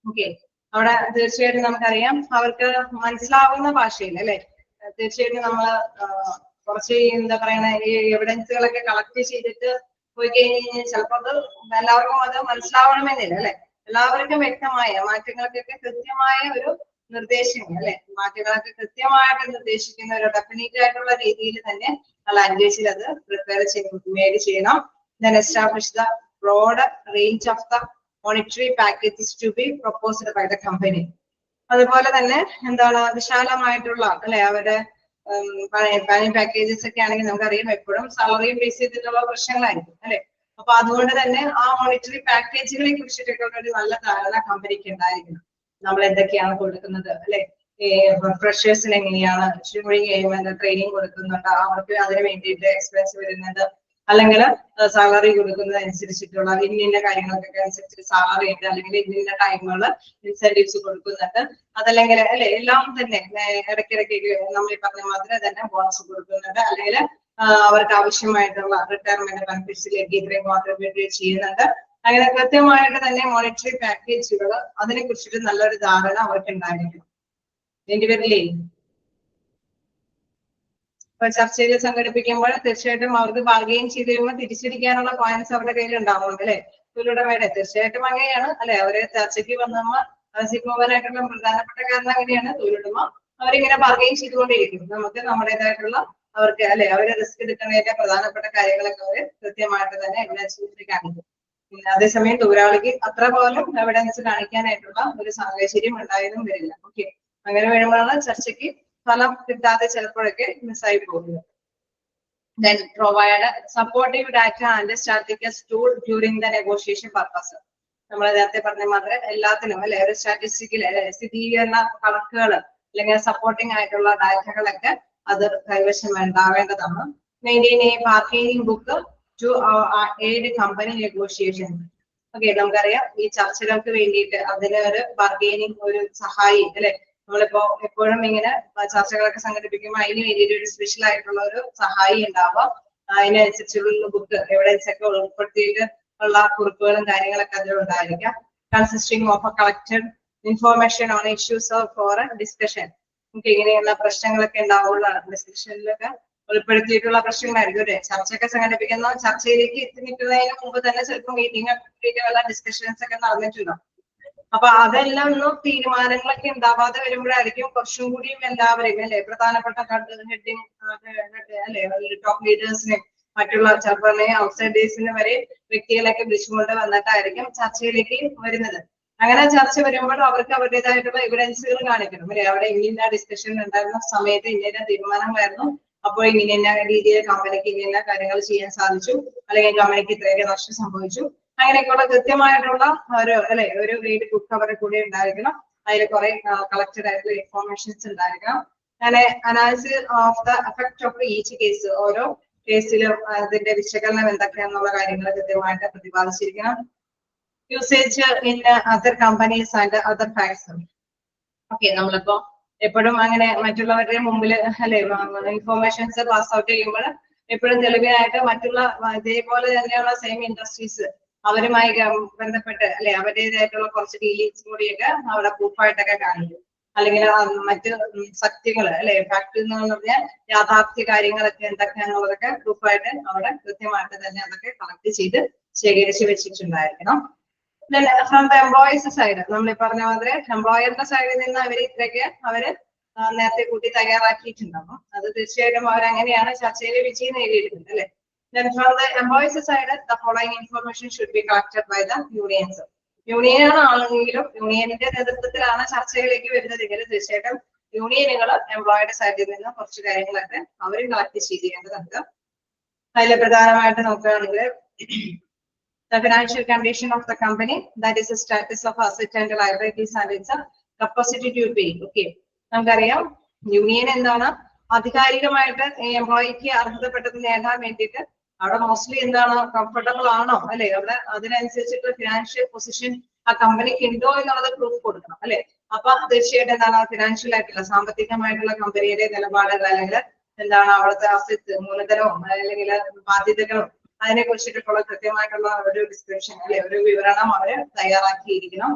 Okay, അവിടെ തീർച്ചയായിട്ടും നമുക്കറിയാം അവർക്ക് മനസ്സിലാവുന്ന ഭാഷയിൽ അല്ലെ തീർച്ചയായിട്ടും നമ്മൾ കുറച്ച് എന്താ പറയുന്ന ഈ എവിഡൻസുകളൊക്കെ കളക്ട് ചെയ്തിട്ട് പോയി കഴിഞ്ഞാൽ ചിലപ്പോൾ അത് എല്ലാവർക്കും അത് മനസ്സിലാവണമെന്നില്ല അല്ലെ. എല്ലാവർക്കും വ്യക്തമായ മാറ്റങ്ങൾക്കൊക്കെ കൃത്യമായ ഒരു നിർദ്ദേശങ്ങൾ അല്ലെ, മാറ്റങ്ങളൊക്കെ കൃത്യമായിട്ട് നിർദ്ദേശിക്കുന്ന ഒരു ഡെഫിനറ്റ് ആയിട്ടുള്ള രീതിയിൽ തന്നെ ലാംഗ്വേജിൽ അത് പ്രിപ്പയർ ചെയ്യണം. Then establish the broad range of the monetary packages to be proposed by the company. അതുപോലെ തന്നെ എന്താണ് വിശാലമായിട്ടുള്ള അല്ലെ അവരുടെ പാക്കേജസ് ഒക്കെ ആണെങ്കിൽ നമുക്കറിയാം എപ്പോഴും സാലറിയും ബേസ് ചെയ്തിട്ടുള്ള പ്രശ്നങ്ങളായിരിക്കും അല്ലെ. അപ്പൊ അതുകൊണ്ട് തന്നെ ആ മോണിറ്ററി പാക്കേജുകളെ കുറിച്ചിട്ടൊക്കെ ഒരു നല്ല ധാരണ കമ്പനിക്ക് ഉണ്ടായിരിക്കണം. നമ്മൾ എന്തൊക്കെയാണ് കൊടുക്കുന്നത് അല്ലെ, ഫ്രഷേഴ്സിന് എങ്ങനെയാണ് ട്രെയിനിങ് കൊടുക്കുന്നുണ്ട്, അവർക്ക് അതിന് വേണ്ടിയിട്ട് എക്സ്പെൻസ് വരുന്നത്, അല്ലെങ്കിൽ സാലറി കൊടുക്കുന്നത് അനുസരിച്ചിട്ടുള്ള ഇന്ന കാര്യങ്ങൾക്കൊക്കെ അനുസരിച്ച് സാലറി ഉണ്ട്, അല്ലെങ്കിൽ ഇന്ന ടൈമുകൾ ഇൻസെന്റീവ്സ് കൊടുക്കുന്നുണ്ട്, അതല്ലെങ്കിൽ അല്ലെ എല്ലാം തന്നെ ഇടയ്ക്കിടയ്ക്ക് നമ്മൾ ഈ പറഞ്ഞ മാതിരി തന്നെ ബോണസ് കൊടുക്കുന്നുണ്ട്, അല്ലെങ്കിൽ അവർക്ക് ആവശ്യമായിട്ടുള്ള റിട്ടയർമെന്റ് ബെനിഫിറ്റ്സിലേക്ക് ഇത്രയും കോൺട്രിബ്യൂട്ട് ചെയ്യുന്നുണ്ട്. അങ്ങനെ കൃത്യമായിട്ട് തന്നെ മോണിറ്ററി പാക്കേജുകൾ അതിനെ കുറിച്ചിട്ട് നല്ലൊരു ധാരണ അവർക്ക് ഉണ്ടായിരിക്കണം. രണ്ടുപേരില്ലേ ഇപ്പൊ ചർച്ചയിൽ സംഘടിപ്പിക്കുമ്പോൾ തീർച്ചയായിട്ടും അവർക്ക് ബാർഗെയിൻ ചെയ്ത് കഴിയുമ്പോൾ തിരിച്ചടിക്കാനുള്ള പോയിന്റ്സ് അവരുടെ കയ്യിൽ ഉണ്ടാവും അല്ലെ. തൊഴിലുടമയുടെ തീർച്ചയായിട്ടും അങ്ങനെയാണ് അല്ലെ. അവര് ചർച്ചയ്ക്ക് വന്നമ്മ സിഗ്മോവനായിട്ടുള്ള പ്രധാനപ്പെട്ട കാരണം അങ്ങനെയാണ്. തൊഴിലുടമ അവരിങ്ങനെ ബാർഗെയിൻ ചെയ്തുകൊണ്ടേയിരിക്കും. നമുക്ക് നമ്മുടേതായിട്ടുള്ള അവർക്ക് അല്ലെ അവര് റിസ്ക് എടുക്കുന്നതിന്റെ പ്രധാനപ്പെട്ട കാര്യങ്ങളൊക്കെ അവര് കൃത്യമായിട്ട് തന്നെ എവിഡൻസ് കാണിക്കും. അതേസമയം തൊഴിലാളിക്ക് അത്ര പോലും എവിഡൻസ് കാണിക്കാനായിട്ടുള്ള ഒരു സാഹചര്യം ഉണ്ടായതും വരില്ല. ഓക്കെ, അങ്ങനെ വരുമ്പോഴാണ് ചർച്ചയ്ക്ക് ഫലം കിട്ടാതെ ചിലപ്പോഴൊക്കെ മിസ്സായി പോകുന്നത്. Then provide supportive data and statistics tool during the negotiation purpose. നമ്മൾ നേരത്തെ പറഞ്ഞ മാത്രമേ എല്ലാത്തിനും അല്ലെ ഒരു സ്റ്റാറ്റിസ്റ്റിക്കൽ സ്ഥിരീകരണ കണക്കുകൾ അല്ലെങ്കിൽ സപ്പോർട്ടിംഗ് ആയിട്ടുള്ള ഡാറ്റകളൊക്കെ അത് കൈവശം ഉണ്ടാവേണ്ടതാണ്. Maintain a bargaining book to aid company negotiation. Okay, നമുക്കറിയാം ഈ ചർച്ചകൾക്ക് വേണ്ടിയിട്ട് അതിന് ഒരു ബാർഗെയിനിങ് ഒരു സഹായി അല്ലെ. നമ്മളിപ്പോ എപ്പോഴും ഇങ്ങനെ ചർച്ചകളൊക്കെ സംഘടിപ്പിക്കുമ്പോൾ അതിന് വേണ്ടിയിട്ട് ഒരു സ്പെഷ്യൽ ആയിട്ടുള്ള ഒരു സഹായി ഉണ്ടാവാം. അതിനനുസരിച്ചുള്ള ബുക്ക് എവിഡൻസ് ഒക്കെ ഉൾപ്പെടുത്തിയിട്ട് ഉള്ള കുറിപ്പുകളും കാര്യങ്ങളൊക്കെ അതിൽ ഉണ്ടായിരിക്കാം. Consisting of A collected information on issues for discussion. നമുക്ക് ഇങ്ങനെയുള്ള പ്രശ്നങ്ങളൊക്കെ ഉണ്ടാവുള്ള ഡിസ്കഷനിലൊക്കെ ഉൾപ്പെടുത്തിയിട്ടുള്ള പ്രശ്നങ്ങളായിരിക്കും അല്ലെ. ചർച്ചയൊക്കെ സംഘടിപ്പിക്കുന്ന ചർച്ചയിലേക്ക് എത്തി നിൽക്കുന്നതിന് മുമ്പ് തന്നെ ചിലപ്പോൾ മീറ്റിങ്ങുള്ള ഡിസ്കഷൻസ് ഒക്കെ നടന്നിട്ടുണ്ടാവും. അപ്പൊ അതെല്ലാം ഒന്നും തീരുമാനങ്ങളൊക്കെ ഉണ്ടാവാതെ വരുമ്പോഴായിരിക്കും കുറച്ചും കൂടിയും എല്ലാവരെയും അല്ലെ പ്രധാനപ്പെട്ട ഹെഡിങ് അല്ലെ ടോപ്പ് ലീഡേഴ്സിനെ മറ്റുള്ള ചിലപ്പോൾ ഔട്ട്സൈഡേഴ്സിനെ വരെ വ്യക്തികളൊക്കെ വിളിച്ചുകൊണ്ട് വന്നിട്ടായിരിക്കും ചർച്ചയിലേക്ക് വരുന്നത്. അങ്ങനെ ചർച്ച വരുമ്പോൾ അവർക്ക് അവരുടേതായിട്ടുള്ള എവിഡൻസുകൾ കാണിക്കണം അല്ലെ. അവിടെ ഇന്ന ഡിസ്കഷൻ ഉണ്ടായിരുന്ന സമയത്ത് ഇന്ന തീരുമാനങ്ങളായിരുന്നു, അപ്പോൾ ഇങ്ങനെ രീതിയിൽ കമ്പനിക്ക് ഇങ്ങനെ കാര്യങ്ങൾ ചെയ്യാൻ സാധിച്ചു, അല്ലെങ്കിൽ കമ്പനിക്ക് ഇത്രയൊക്കെ നഷ്ടം സംഭവിച്ചു, അങ്ങനെയൊക്കെയുള്ള കൃത്യമായിട്ടുള്ള ഒരു അല്ലെ ഒരു റീഡ് ബുക്ക് അവരുടെ കൂടെ ഉണ്ടായിരിക്കണം. അതിൽ കുറെ കളക്റ്റഡ് ആയിട്ടുള്ള ഇൻഫോർമേഷൻസ് ഉണ്ടായിരിക്കണം. അങ്ങനെ analysis of the effect of each case, ഓരോ കേസിലും അതിന്റെ വിശകലനം എന്തൊക്കെയാണെന്നുള്ള കാര്യങ്ങൾ കൃത്യമായിട്ട് പ്രതിപാദിച്ചിരിക്കണം. Usage in other companies and other facts. Okay, നമ്മളിപ്പോ എപ്പോഴും അങ്ങനെ മറ്റുള്ളവരുടെ മുമ്പിൽ അല്ലെ ഇൻഫോർമേഷൻസ് പാസ് ഔട്ട് ചെയ്യുമ്പോൾ എപ്പോഴും തെളിവിനായിട്ട് മറ്റുള്ള ഇതേപോലെ തന്നെയുള്ള സെയിം ഇൻഡസ്ട്രീസ് അവരുമായി ബന്ധപ്പെട്ട് അല്ലെ അവരുടേതായിട്ടുള്ള കുറച്ച് ഡീലിങ്സ് കൂടിയൊക്കെ അവിടെ പ്രൂഫായിട്ടൊക്കെ കാണിക്കും. അല്ലെങ്കിൽ മറ്റ് സത്യങ്ങൾ അല്ലെ ഫാക്ട് എന്ന് പറഞ്ഞാൽ യാഥാർത്ഥ്യ കാര്യങ്ങളൊക്കെ എന്തൊക്കെയാണെന്നുള്ളതൊക്കെ പ്രൂഫായിട്ട് അവിടെ കൃത്യമായിട്ട് തന്നെ അതൊക്കെ കളക്ട് ചെയ്ത് ശേഖരിച്ച് വെച്ചിട്ടുണ്ടായിരിക്കണം. ഫ്രം ദ എംപ്ലോയീസ് സൈഡ്, നമ്മൾ ഈ പറഞ്ഞ മാതിരി എംപ്ലോയറിന്റെ സൈഡിൽ നിന്ന് അവര് ഇത്രയൊക്കെ അവര് നേരത്തെ കൂട്ടി തയ്യാറാക്കിയിട്ടുണ്ടാവും. അത് തീർച്ചയായിട്ടും അവരങ്ങനെയാണ് ചർച്ചയിൽ വിജയം നേടിയിരിക്കുന്നത് അല്ലെ. Then from the employees side, the following information should be collected by the unions. Union ആണെങ്കിലും യൂണിയനിന്റെ നേതൃത്വത്തിലാണ് ചർച്ചയിലേക്ക് വരുന്നതെങ്കിൽ തീർച്ചയായിട്ടും യൂണിയനുകൾ എംപ്ലോയിയുടെ സൈഡിൽ നിന്ന് കുറച്ച് കാര്യങ്ങളൊക്കെ അവരും കളക്ട് ചെയ്യേണ്ടതുണ്ട്. അതിൽ പ്രധാനമായിട്ട് നോക്കുകയാണെങ്കിൽ the financial condition of the company, that is the status of asset and liabilities and its capacity to pay. Okay, നമുക്കറിയാം യൂണിയൻ എന്താണ് ആധികാരികമായിട്ട് എംപ്ലോയിക്ക് അർഹതപ്പെട്ടത് നേടാൻ വേണ്ടിയിട്ട് അവിടെ മോസ്റ്റ്ലി എന്താണ് കംഫർട്ടബിൾ ആണോ അല്ലെ, അവിടെ അതിനനുസരിച്ചിട്ടുള്ള ഫിനാൻഷ്യൽ പൊസിഷൻ ആ കമ്പനിക്ക് ഉണ്ടോ എന്നുള്ളത് പ്രൂഫ് കൊടുക്കണം അല്ലെ. അപ്പൊ തീർച്ചയായിട്ടും എന്താണ് ഫിനാൻഷ്യൽ ആയിട്ടുള്ള സാമ്പത്തികമായിട്ടുള്ള കമ്പനിയുടെ നിലപാടുകൾ അല്ലെങ്കിൽ എന്താണ് അവിടുത്തെ അസറ്റ് മൂലധനവും അല്ലെങ്കിൽ ബാധ്യതകളും അതിനെ കുറിച്ചിട്ടുള്ള കൃത്യമായിട്ടുള്ള ഒരു ഡിസ്ക്രിപ്ഷൻ അല്ലെ ഒരു വിവരണം അവര് തയ്യാറാക്കിയിരിക്കണം.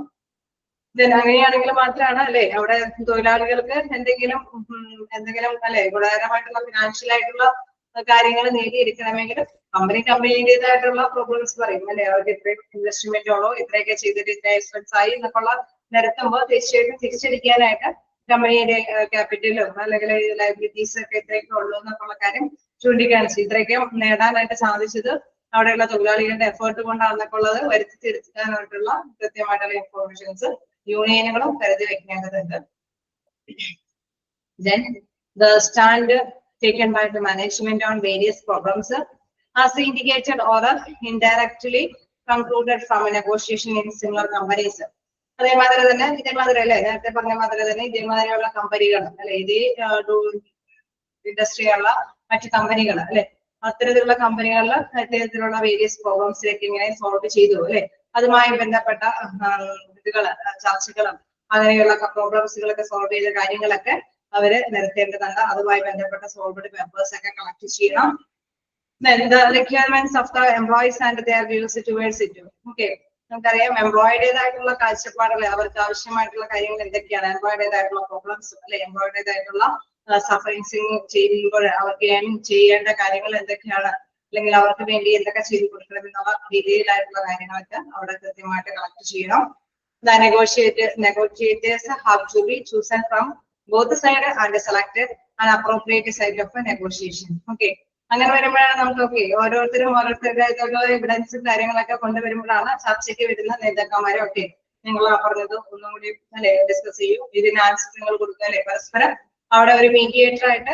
അങ്ങനെയാണെങ്കിൽ മാത്രമാണ് അല്ലെ അവിടെ തൊഴിലാളികൾക്ക് എന്തെങ്കിലും അല്ലെ ഗുണകരമായിട്ടുള്ള ഫിനാൻഷ്യൽ ആയിട്ടുള്ള കാര്യങ്ങൾ നേടിയെടുക്കണമെങ്കിൽ കമ്പനിയുടേതായിട്ടുള്ള പ്രോബ്ലംസ് പറയും അല്ലെ. അവർക്ക് ഇത്രയും ഇൻവെസ്റ്റ്മെന്റ് ഉള്ളോ, ഇത്രയൊക്കെ ചെയ്തിട്ട് ഇത്ര എക്സ്പെൻസ് ആയി എന്നൊക്കെയുള്ള നിരത്തുമ്പോൾ തീർച്ചയായിട്ടും തിരിച്ചടിക്കാനായിട്ട് കമ്പനിയുടെ ക്യാപിറ്റലും അല്ലെങ്കിൽ ലയബിലിറ്റീസ് ഒക്കെ ഇത്രയൊക്കെ ഉള്ളൂ എന്നുള്ള കാര്യം ചൂണ്ടിക്കാണിച്ചു. ഇത്രയൊക്കെ നേടാനായിട്ട് സാധിച്ചത് അവിടെയുള്ള തൊഴിലാളികളുടെ എഫേർട്ട് കൊണ്ടാണെന്നൊക്കെ ഉള്ളത് വരുത്തി തീർക്കാനായിട്ടുള്ള കൃത്യമായിട്ടുള്ള ഇൻഫോർമേഷൻസ് യൂണിയനുകളും കരുതി വെക്കേണ്ടതുണ്ട്. Then the stand taken by the management on various problems as indicated or indirectly concluded from a negotiation in similar companies. അതേമാതിരി തന്നെ ഇതേമാതിരി അല്ലെ നേരത്തെ പറഞ്ഞ മാതിരി തന്നെ ഇതേമാതിരിയുള്ള കമ്പനികൾ അല്ലെ ഇതേ ഇൻഡസ്ട്രിയുള്ള മറ്റു കമ്പനികൾ അല്ലെ അത്തരത്തിലുള്ള കമ്പനികളിൽ അത്തരത്തിലുള്ള വേരിയസ് പ്രോബ്ലംസിലേക്ക് ഇങ്ങനെ സോൾവ് ചെയ്തു അല്ലെ അതുമായി ബന്ധപ്പെട്ട ഇതുകള് ചർച്ചകളും അങ്ങനെയുള്ള പ്രോബ്ലംസുകളൊക്കെ സോൾവ് ചെയ്ത കാര്യങ്ങളൊക്കെ അവര് നിരത്തേണ്ടതുണ്ട്. അതുമായി ബന്ധപ്പെട്ട സോൾവ്ഡ് പേപ്പേഴ്സ് ഒക്കെ കളക്ട് ചെയ്യണം. Then the requirements of the employees and their views towards it. Okay, നമുക്കറിയാം എംപ്ലോയിയുടേതായിട്ടുള്ള കാഴ്ചപ്പാടല്ലേ അവർക്ക് ആവശ്യമായിട്ടുള്ള കാര്യങ്ങൾ എന്തൊക്കെയാണ്, എംപ്ലോയിയുടേതായിട്ടുള്ള പ്രോബ്ലംസ് അല്ലെ എംപ്ലോയിയുടേതായിട്ടുള്ള സഫറിങ്സ് ചെയ്യുമ്പോൾ അവർക്ക് ചെയ്യേണ്ട കാര്യങ്ങൾ എന്തൊക്കെയാണ്, അല്ലെങ്കിൽ അവർക്ക് വേണ്ടി എന്തൊക്കെ ചെയ്തു കൊടുക്കണം എന്നുള്ള രീതിയിലായിട്ടുള്ള കാര്യങ്ങളൊക്കെ അവിടെ കൃത്യമായിട്ട് കളക്ട് ചെയ്യണം. The negotiators have to be chosen from both sides and selected an appropriate side of a negotiation. Okay, അങ്ങനെ വരുമ്പോഴാണ് നമുക്ക് ഓരോരുത്തരും ഓരോരുത്തരുടേതായിട്ടുള്ള എവിഡൻസും കാര്യങ്ങളൊക്കെ കൊണ്ടുവരുമ്പോഴാണ് ചർച്ചയ്ക്ക് വരുന്ന നേതാക്കന്മാരെ നിങ്ങൾ പറഞ്ഞത് ഒന്നും കൂടി അല്ലെ ഡിസ്കസ് ചെയ്യൂ, ഇതിന് ആൻസർ നിങ്ങൾ കൊടുക്കുക അല്ലെ പരസ്പരം അവിടെ ഒരു മീഡിയേറ്റർ ആയിട്ട്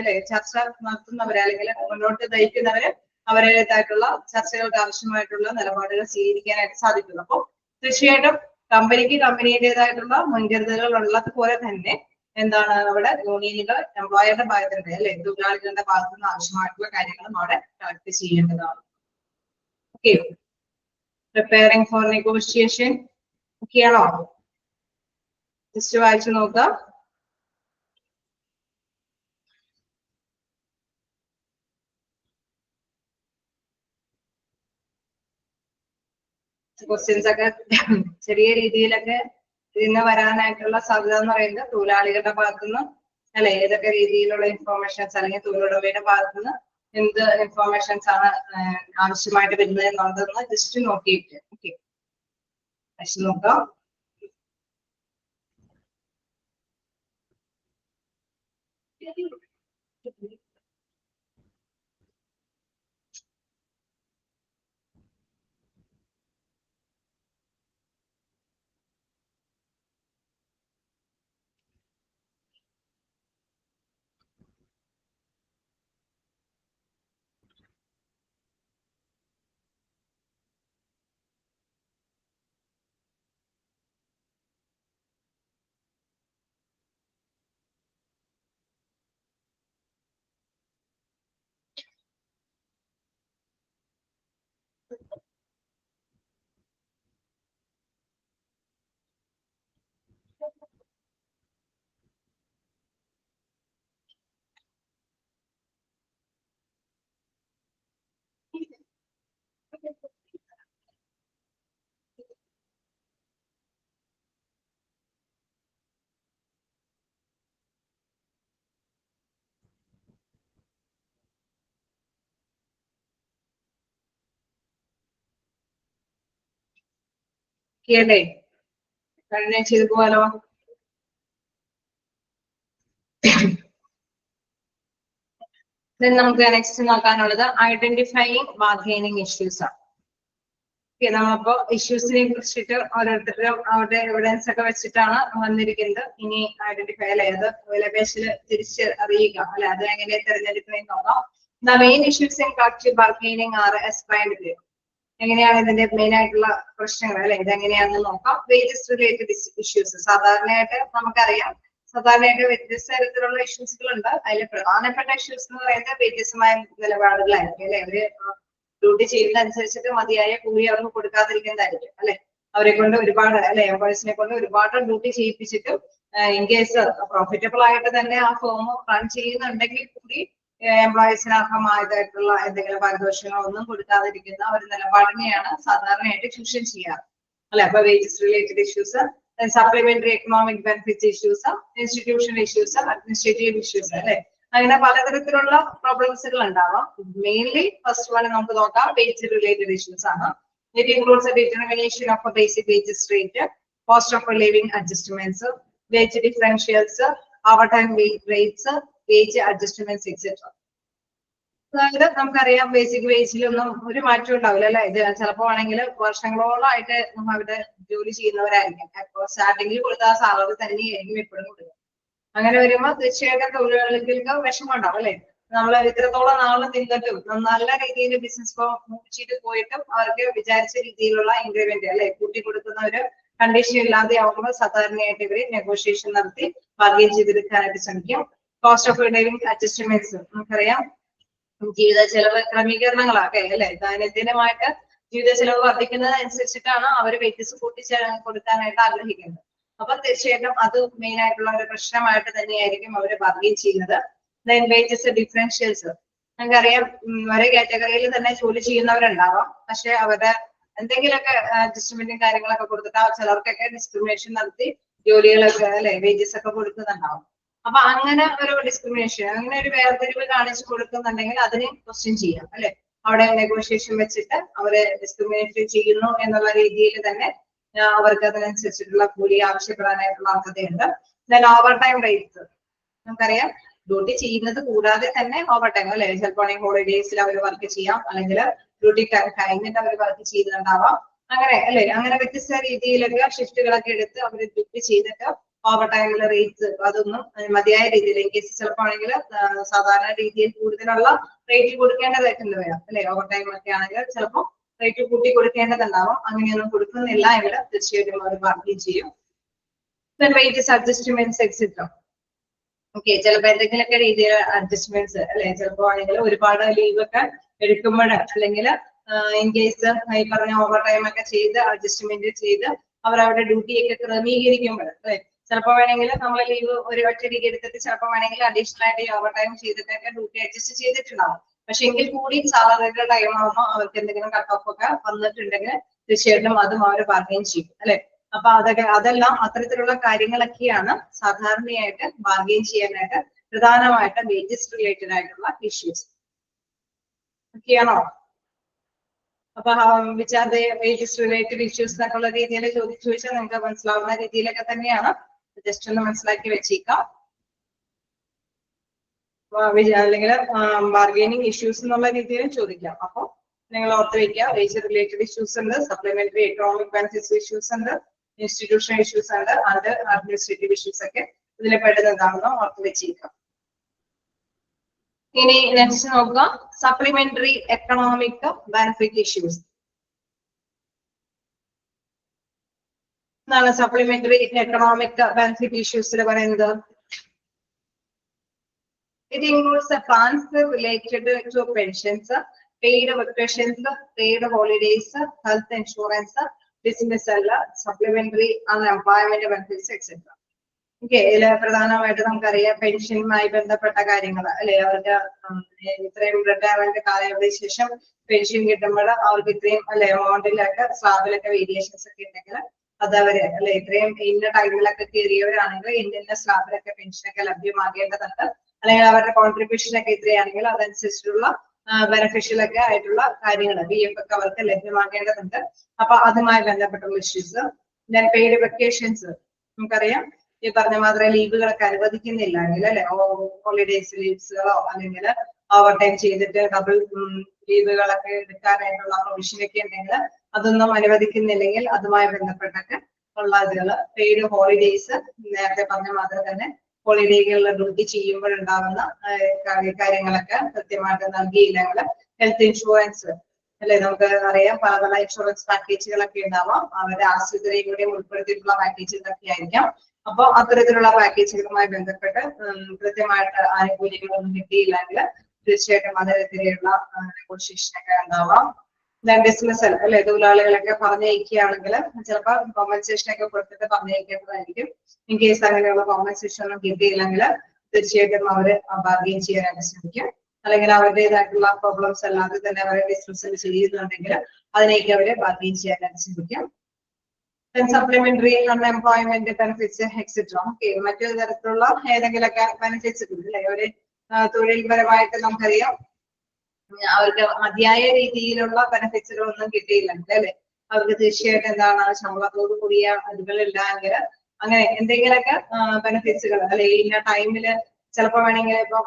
അല്ലെ ചർച്ച നടത്തുന്നവരെ അല്ലെങ്കിൽ മുന്നോട്ട് നയിക്കുന്നവര് അവരുടേതായിട്ടുള്ള ചർച്ചകൾക്ക് ആവശ്യമായിട്ടുള്ള നിലപാടുകൾ സ്വീകരിക്കാനായിട്ട് സാധിക്കുന്നു. അപ്പോൾ തീർച്ചയായിട്ടും കമ്പനിക്ക് കമ്പനിയുടേതായിട്ടുള്ള മുൻകരുതലുകൾ ഉള്ളത് പോലെ തന്നെ എന്താണ് അവിടെ യൂണിയനുകൾ എംപ്ലോയറുടെ ഭാഗത്തുണ്ട് അല്ലെ തൊഴിലാളികളുടെ ഭാഗത്തു നിന്ന് ആവശ്യമായിട്ടുള്ള കാര്യങ്ങളും അവിടെ കളക്ട് ചെയ്യേണ്ടതാണ്. ഓക്കെ, പ്രിപ്പയറിംഗ് ഫോർ നെഗോഷിയേഷൻ ഒക്കെയാണോ? ജസ്റ്റ് വായിച്ചു നോക്കാം. ക്വസ്റ്റ്യൻസ് ഒക്കെ ചെറിയ രീതിയിലൊക്കെ ഇതിന് വരാനായിട്ടുള്ള സാധ്യത എന്ന് പറയുന്നത് തൊഴിലാളികളുടെ ഭാഗത്തുനിന്ന് അല്ലെ ഏതൊക്കെ രീതിയിലുള്ള ഇൻഫോർമേഷൻസ് അല്ലെങ്കിൽ തൊഴിലുടമയുടെ ഭാഗത്തുനിന്ന് എന്ത് ഇൻഫോർമേഷൻസ് ആണ് ആവശ്യമായിട്ട് വരുന്നത് എന്നുള്ളതെന്ന് ജസ്റ്റ് നോക്കിയിട്ട് ഓക്കെ നോക്കാം. അല്ലേ കഴിഞ്ഞ ചെയ്തു പോകാലോ. നമുക്ക് നെക്സ്റ്റ് നോക്കാനുള്ളത് ഐഡന്റിഫൈയിങ് ബാർഗെയിനിങ് ഇഷ്യൂസ് ആണ്. നമ്മളിപ്പോ ഇഷ്യൂസിനെ കുറിച്ചിട്ട് ഓരോരുത്തരും അവരുടെ എവിഡൻസ് ഒക്കെ വെച്ചിട്ടാണ് വന്നിരിക്കുന്നത്. ഇനി ഐഡന്റിഫൈ അല്ലെ അത് വിലപേശല് തിരിച്ച് അറിയുക അല്ലെ അത് എങ്ങനെ തിരഞ്ഞെടുക്കണമെന്ന് നോക്കാം. The main issues in collective bargaining are explained here. എങ്ങനെയാണ് ഇതിന്റെ മെയിൻ ആയിട്ടുള്ള പ്രശ്നങ്ങൾ അല്ലെ ഇതെങ്ങനെയാണെന്ന് നോക്കാം. വേജസ് റിലേറ്റഡ് ഇഷ്യൂസ് സാധാരണയായിട്ട് നമുക്കറിയാം സാധാരണയായിട്ട് വ്യത്യസ്ത തരത്തിലുള്ള ഇഷ്യൂസുകൾ ഉണ്ട്. അതിൽ പ്രധാനപ്പെട്ട ഇഷ്യൂസ് എന്ന് പറയുന്നത് വ്യത്യസ്തമായ നിലപാടുകളായിരിക്കും അല്ലെ. അവര് ഡ്യൂട്ടി ചെയ്യുന്നതനുസരിച്ചിട്ട് മതിയായ കൂലി അവർക്ക് കൊടുക്കാതിരിക്കുന്നതായിരിക്കും അല്ലെ. അവരെ കൊണ്ട് ഒരുപാട് അല്ലെ എംപ്ലോയീസിനെ കൊണ്ട് ഒരുപാട് ഡ്യൂട്ടി ചെയ്യിപ്പിച്ചിട്ട് ഇൻ കേസ് പ്രോഫിറ്റബിൾ ആയിട്ട് തന്നെ ആ ഫോം റൺ ചെയ്യുന്നുണ്ടെങ്കിൽ കൂടി എംപ്ലോയീസിന് അർഹമായതായിട്ടുള്ള എന്തെങ്കിലും പാരിതോഷികങ്ങളോ ഒന്നും കൊടുക്കാതിരിക്കുന്ന ഒരു നിലപാടിനെയാണ് സാധാരണയായിട്ട് ചൂഷൻ ചെയ്യാറ് അല്ലെ. അപ്പൊ wages related issues, supplementary economic benefits issues, institutional issues, administrative issues അല്ലെ. അങ്ങനെ പലതരത്തിലുള്ള പ്രോബ്ലംസുകൾ ഉണ്ടാവാം. മെയിൻലി ഫസ്റ്റ് വൺ നമുക്ക് നോക്കാം വേജ് റിലേറ്റഡ് ഇഷ്യൂസ് ആണ്. It includes determination of basic wages rate, cost of living adjustments, wage differentials, over time rates, wage adjustments etcetera. അതായത് നമുക്കറിയാം ബേസിക് വേജിലൊന്നും ഒരു മാറ്റം ഉണ്ടാവില്ല അല്ലെ. ഇത് ചിലപ്പോ ആണെങ്കിൽ വർഷങ്ങളോളമായിട്ട് അവിടെ ജോലി ചെയ്യുന്നവരായിരിക്കും. അപ്പൊ സ്റ്റാർട്ടിങ്ങിൽ കൊടുത്ത ആ സാലറി തന്നെയായിരിക്കും എപ്പോഴും കൊടുക്കുക. അങ്ങനെ വരുമ്പോൾ തീർച്ചയായിട്ടും തൊഴിലാളികൾക്ക് വിഷമം ഉണ്ടാവും അല്ലെ. നമ്മൾ ഇത്രത്തോളം നാളെ നിന്നിട്ടും നല്ല രീതിയിൽ ബിസിനസ് ചെയ്ത് പോയിട്ടും അവർക്ക് വിചാരിച്ച രീതിയിലുള്ള ഇൻക്രിമെന്റ് അല്ലെ കൂട്ടി കൊടുക്കുന്ന ഒരു കണ്ടീഷൻ ഇല്ലാതെ ആവുമ്പോൾ സാധാരണയായിട്ട് ഇവര് നെഗോഷിയേഷൻ നടത്തി ബാർഗെയിൻ ചെയ്തെടുക്കാനായിട്ട് ശ്രമിക്കും. കോസ്റ്റ് ഓഫ് ലിവിംഗ് അഡ്ജസ്റ്റ്മെന്റ്സ് നമുക്കറിയാം ജീവിത ചെലവ് ക്രമീകരണങ്ങളൊക്കെ അല്ലെ. ദൈനംദിനമായിട്ട് ജീവിത ചെലവ് വർദ്ധിക്കുന്നതനുസരിച്ചിട്ടാണ് അവർ വേജസ് കൂട്ടി കൊടുക്കാനായിട്ട് ആഗ്രഹിക്കുന്നത്. അപ്പൊ തീർച്ചയായിട്ടും അത് മെയിൻ ആയിട്ടുള്ള ഒരു പ്രശ്നമായിട്ട് തന്നെയായിരിക്കും അവർ ബാർഗെയിൻ ചെയ്യുന്നത്. ദെൻ വേജസ് ഡിഫറൻഷ്യൽസ് നമുക്കറിയാം ഒരേ കാറ്റഗറിയിൽ തന്നെ ജോലി ചെയ്യുന്നവരുണ്ടാവാം. പക്ഷെ അവരുടെ എന്തെങ്കിലുമൊക്കെ അഡ്ജസ്റ്റ്മെന്റും കാര്യങ്ങളൊക്കെ കൊടുത്തിട്ട് ചിലർക്കൊക്കെ ഡിസ്ക്രിമിനേഷൻ നടത്തി ജോലികളൊക്കെ അല്ലെ വേജസ് ഒക്കെ കൊടുക്കുന്നുണ്ടാവും. അപ്പൊ അങ്ങനെ ഒരു ഡിസ്ക്രിമിനേഷൻ അങ്ങനെ ഒരു വേർതിരിവ് കാണിച്ചു കൊടുക്കുന്നുണ്ടെങ്കിൽ അതിനെ ക്വസ്റ്റ്യൻ ചെയ്യാം അല്ലെ. അവിടെ നെഗോഷിയേഷൻ വെച്ചിട്ട് അവരെ ഡിസ്ക്രിമിനേറ്റ് ചെയ്യുന്നു എന്നുള്ള രീതിയിൽ തന്നെ അവർക്ക് അതിനനുസരിച്ചിട്ടുള്ള കൂലി ആവശ്യപ്പെടാനായിട്ടുള്ള അർഹതയുണ്ട്. ദെൻ ഓവർ ടൈം റേറ്റ്സ് നമുക്കറിയാം ഡ്യൂട്ടി ചെയ്യുന്നത് കൂടാതെ തന്നെ ഓവർ ടൈം അല്ലെ. ചിലപ്പോൾ ഹോളിഡേയ്സിൽ അവർ വർക്ക് ചെയ്യാം, അല്ലെങ്കിൽ ഡ്യൂട്ടി കഴിഞ്ഞിട്ട് അവർ വർക്ക് ചെയ്യുന്നുണ്ടാവാം. അങ്ങനെ അല്ലെ. അങ്ങനെ വ്യത്യസ്ത രീതിയിലൊക്കെ ഷിഫ്റ്റുകളൊക്കെ എടുത്ത് അവർ ഡ്യൂട്ടി ചെയ്തിട്ട് ഓവർ ടൈമിലെ റേറ്റ്സ് അതൊന്നും മതിയായ രീതിയിൽ ഇൻ കേസ് ചിലപ്പോൾ ആണെങ്കിൽ സാധാരണ രീതിയിൽ കൂടുതലുള്ള റേറ്റ് കൊടുക്കേണ്ടതായിട്ടുണ്ട് വരാം അല്ലെ. ഓവർ ടൈം ഒക്കെ ആണെങ്കിൽ ചിലപ്പോൾ റേറ്റ് കൂട്ടി കൊടുക്കേണ്ടതുണ്ടാവും. അങ്ങനെയൊന്നും കൊടുക്കുന്നില്ല എങ്കിൽ തീർച്ചയായിട്ടും അവർ ബാർഗെയിൻ ചെയ്യും. Wages adjustments etcetera. ഓക്കെ, ചിലപ്പോൾ എന്തെങ്കിലുമൊക്കെ രീതിയിൽ അഡ്ജസ്റ്റ്മെന്റ്സ് അല്ലെ. ചിലപ്പോ ആണെങ്കിൽ ഒരുപാട് ലീവ് ഒക്കെ എടുക്കുമ്പോൾ അല്ലെങ്കിൽ ഇൻ കേസ് ഈ പറഞ്ഞ ഓവർ ടൈം ഒക്കെ ചെയ്ത് അഡ്ജസ്റ്റ്മെന്റ് ചെയ്ത് അവർ അവരുടെ ഡ്യൂട്ടിയൊക്കെ ക്രമീകരിക്കുമ്പോൾ അല്ലെ. ചിലപ്പോൾ വേണമെങ്കിൽ നമ്മൾ ലീവ് ഒരു ഒറ്റയടിക്ക് എടുത്തിട്ട് ചിലപ്പോൾ വേണമെങ്കിൽ അഡീഷണൽ ആയിട്ട് ഓവർ ടൈം ചെയ്തിട്ടൊക്കെ ഡ്യൂട്ടി അഡ്ജസ്റ്റ് ചെയ്തിട്ടുണ്ടാവും. പക്ഷെ എങ്കിൽ കൂടി സാലറിയുടെ ടൈം ആകുമ്പോൾ അവർക്ക് എന്തെങ്കിലും കട്ട് ഓഫ് ഒക്കെ വന്നിട്ടുണ്ടെങ്കിൽ തീർച്ചയായിട്ടും അതും അവർ ബാർഗെയിൻ ചെയ്യും അല്ലെ. അപ്പൊ അതെല്ലാം അത്തരത്തിലുള്ള കാര്യങ്ങളൊക്കെയാണ് സാധാരണയായിട്ട് ബാർഗെയിൻ ചെയ്യാനായിട്ട് പ്രധാനമായിട്ട് വേജസ് റിലേറ്റഡ് ആയിട്ടുള്ള ഇഷ്യൂസ് ഒക്കെയാണോ. അപ്പൊ which are the wages related issues എന്നൊക്കെയുള്ള രീതിയിൽ ചോദിച്ചാൽ നിങ്ങൾക്ക് മനസ്സിലാവുന്ന രീതിയിലൊക്കെ തന്നെയാണ്. ജസ്റ്റ് ഒന്ന് മനസ്സിലാക്കി വെച്ചേക്കാം. അല്ലെങ്കിൽ ബാർഗെയിനിങ് ഇഷ്യൂസ് എന്നുള്ള രീതിയിൽ ചോദിക്കാം. അപ്പൊ നിങ്ങൾ ഓർത്ത് വയ്ക്കുക, വേജ് റിലേറ്റഡ് ഇഷ്യൂസ് ഉണ്ട്, സപ്ലിമെന്ററി എക്കണോമിക് ബെനിഫിറ്റ്സ് ഇഷ്യൂസ് ഉണ്ട്, ഇൻസ്റ്റിറ്റ്യൂഷണൽ ഇഷ്യൂസ് ഉണ്ട്, അത് അഡ്മിനിസ്ട്രേറ്റീവ് ഇഷ്യൂസ് ഒക്കെ ഇതിൽ പെടുന്നതാണെന്ന് ഓർത്ത് വെച്ചേക്കാം. ഇനി നെക്സ്റ്റ് നോക്കുക, സപ്ലിമെന്ററി എക്കണോമിക് ബെനിഫിറ്റ് ഇഷ്യൂസ്. എന്താണ് സപ്ലിമെന്ററി എക്കണോമിക് ബെനിഫിറ്റ് ഇഷ്യൂസിൽ പറയുന്നത്? It includes the plans related to pensions, paid vacations, paid holidays, health insurance, dismissal, supplementary unemployment benefits, etc. Okay, ഇതില് പ്രധാനമായിട്ട് നമുക്കറിയാം പെൻഷനുമായി ബന്ധപ്പെട്ട കാര്യങ്ങൾ അല്ലെ. അവർക്ക് ഇത്രയും റിട്ടയർമെന്റ് കാലയളവിന് ശേഷം പെൻഷൻ കിട്ടുമ്പോൾ അവർക്ക് ഇത്രയും അല്ലെ എമൗണ്ടിലൊക്കെ സ്ലാബിലൊക്കെ വേരിയേഷൻസ് ഒക്കെ ഉണ്ടെങ്കിൽ അത് അവര് അല്ലെ ഇത്രയും ഇന്ന ടൈമിലൊക്കെ കയറിയവരാണെങ്കിൽ ഇന്ന സ്ലാബിലൊക്കെ പെൻഷനൊക്കെ ലഭ്യമാകേണ്ടതുണ്ട്. അല്ലെങ്കിൽ അവരുടെ കോൺട്രിബ്യൂഷൻ ഒക്കെ ഇത്രയാണെങ്കിൽ അതനുസരിച്ചുള്ള ബെനിഫിഷ്യൽ ഒക്കെ ആയിട്ടുള്ള കാര്യങ്ങൾ PF ഒക്കെ അവർക്ക് ലഭ്യമാകേണ്ടതുണ്ട്. അപ്പൊ അതുമായി ബന്ധപ്പെട്ടുള്ള ഇഷ്യൂസ്. ഞാൻ പെയ്ഡ് വെക്കേഷൻസ് നമുക്കറിയാം ഈ പറഞ്ഞ മാത്രമേ ലീവുകളൊക്കെ അനുവദിക്കുന്നില്ല എങ്കിൽ അല്ലെ ഹോളിഡേയ്സ് ലീവ്സുകളോ അല്ലെങ്കിൽ ഓവർ ടൈം ചെയ്തിട്ട് ഡബിൾ ലീവുകളൊക്കെ എടുക്കാനായിട്ടുള്ള പ്രൊവിഷൻ ഒക്കെ ഉണ്ടെങ്കിൽ അതൊന്നും അനുവദിക്കുന്നില്ലെങ്കിൽ അതുമായി ബന്ധപ്പെട്ടൊക്കെ ഉള്ള ഇതുകൾ. പെയ്ഡ് ഹോളിഡേയ്സ് നേരത്തെ പറഞ്ഞ മാത്രം തന്നെ ഹോളിഡേകളിൽ ഡ്യൂട്ടി ചെയ്യുമ്പോഴുണ്ടാകുന്ന കാര്യങ്ങളൊക്കെ കൃത്യമായിട്ട് നൽകിയില്ലെങ്കിൽ ഹെൽത്ത് ഇൻഷുറൻസ് അല്ലെ. നമുക്ക് അറിയാം പല പല ഇൻഷുറൻസ് പാക്കേജുകളൊക്കെ ഉണ്ടാവാം. അവരുടെ ആശ്രിതരെയും കൂടി ഉൾപ്പെടുത്തിയിട്ടുള്ള പാക്കേജുകളൊക്കെ ആയിരിക്കാം. അപ്പൊ അത്തരത്തിലുള്ള പാക്കേജുകളുമായി ബന്ധപ്പെട്ട് കൃത്യമായിട്ട് ആനുകൂല്യങ്ങളൊന്നും കിട്ടിയില്ലെങ്കിൽ തീർച്ചയായിട്ടും അതിനെതിരെയുള്ള നെഗോഷിയേഷൻ ഒക്കെ ഉണ്ടാവാം. ഡിസ്മിസൽ അല്ലെ, തൊഴിലാളികളൊക്കെ പറഞ്ഞയക്കുകയാണെങ്കിൽ ചിലപ്പോൾ കോമ്പൻസേഷൻ ഒക്കെ കൊടുത്തിട്ട് പറഞ്ഞയക്കേണ്ടതായിരിക്കും. ഇൻ കേസ് അങ്ങനെയുള്ള കോമ്പൻസേഷൻ ഒന്നും കിട്ടിയില്ലെങ്കിൽ തീർച്ചയായിട്ടും അവര് ബാർഗെയിൻ ചെയ്യാനായിട്ട് ശ്രമിക്കും. അല്ലെങ്കിൽ അവരുടേതായിട്ടുള്ള പ്രോബ്ലംസ് അല്ലാതെ തന്നെ അവരെ ഡിസ്മിസൽ ചെയ്യുന്നുണ്ടെങ്കിൽ അതിനേക്ക് അവര് ബാർഗെയിൻ ചെയ്യാനായിട്ട് ശ്രമിക്കും. Supplementary unemployment benefits etcetera. Okay, മറ്റൊരു തരത്തിലുള്ള ഏതെങ്കിലുമൊക്കെ ബെനിഫിറ്റ്സ് കിട്ടില്ലേ ഒരു തൊഴിൽപരമായിട്ട് നമുക്കറിയാം അവർക്ക് മതിയായ രീതിയിലുള്ള ബെനിഫിറ്റ്സുകളൊന്നും കിട്ടിയില്ലെങ്കിൽ അല്ലെ അവർക്ക് തീർച്ചയായിട്ടും എന്താണ് ശമ്പളത്തോട് കൂടിയ അതുകളില്ല എങ്കിൽ അങ്ങനെ എന്തെങ്കിലുമൊക്കെ ബെനിഫിറ്റ്സുകൾ അല്ലെ ഇന്ന ടൈമില് ചിലപ്പോ വേണമെങ്കിൽ ഇപ്പൊ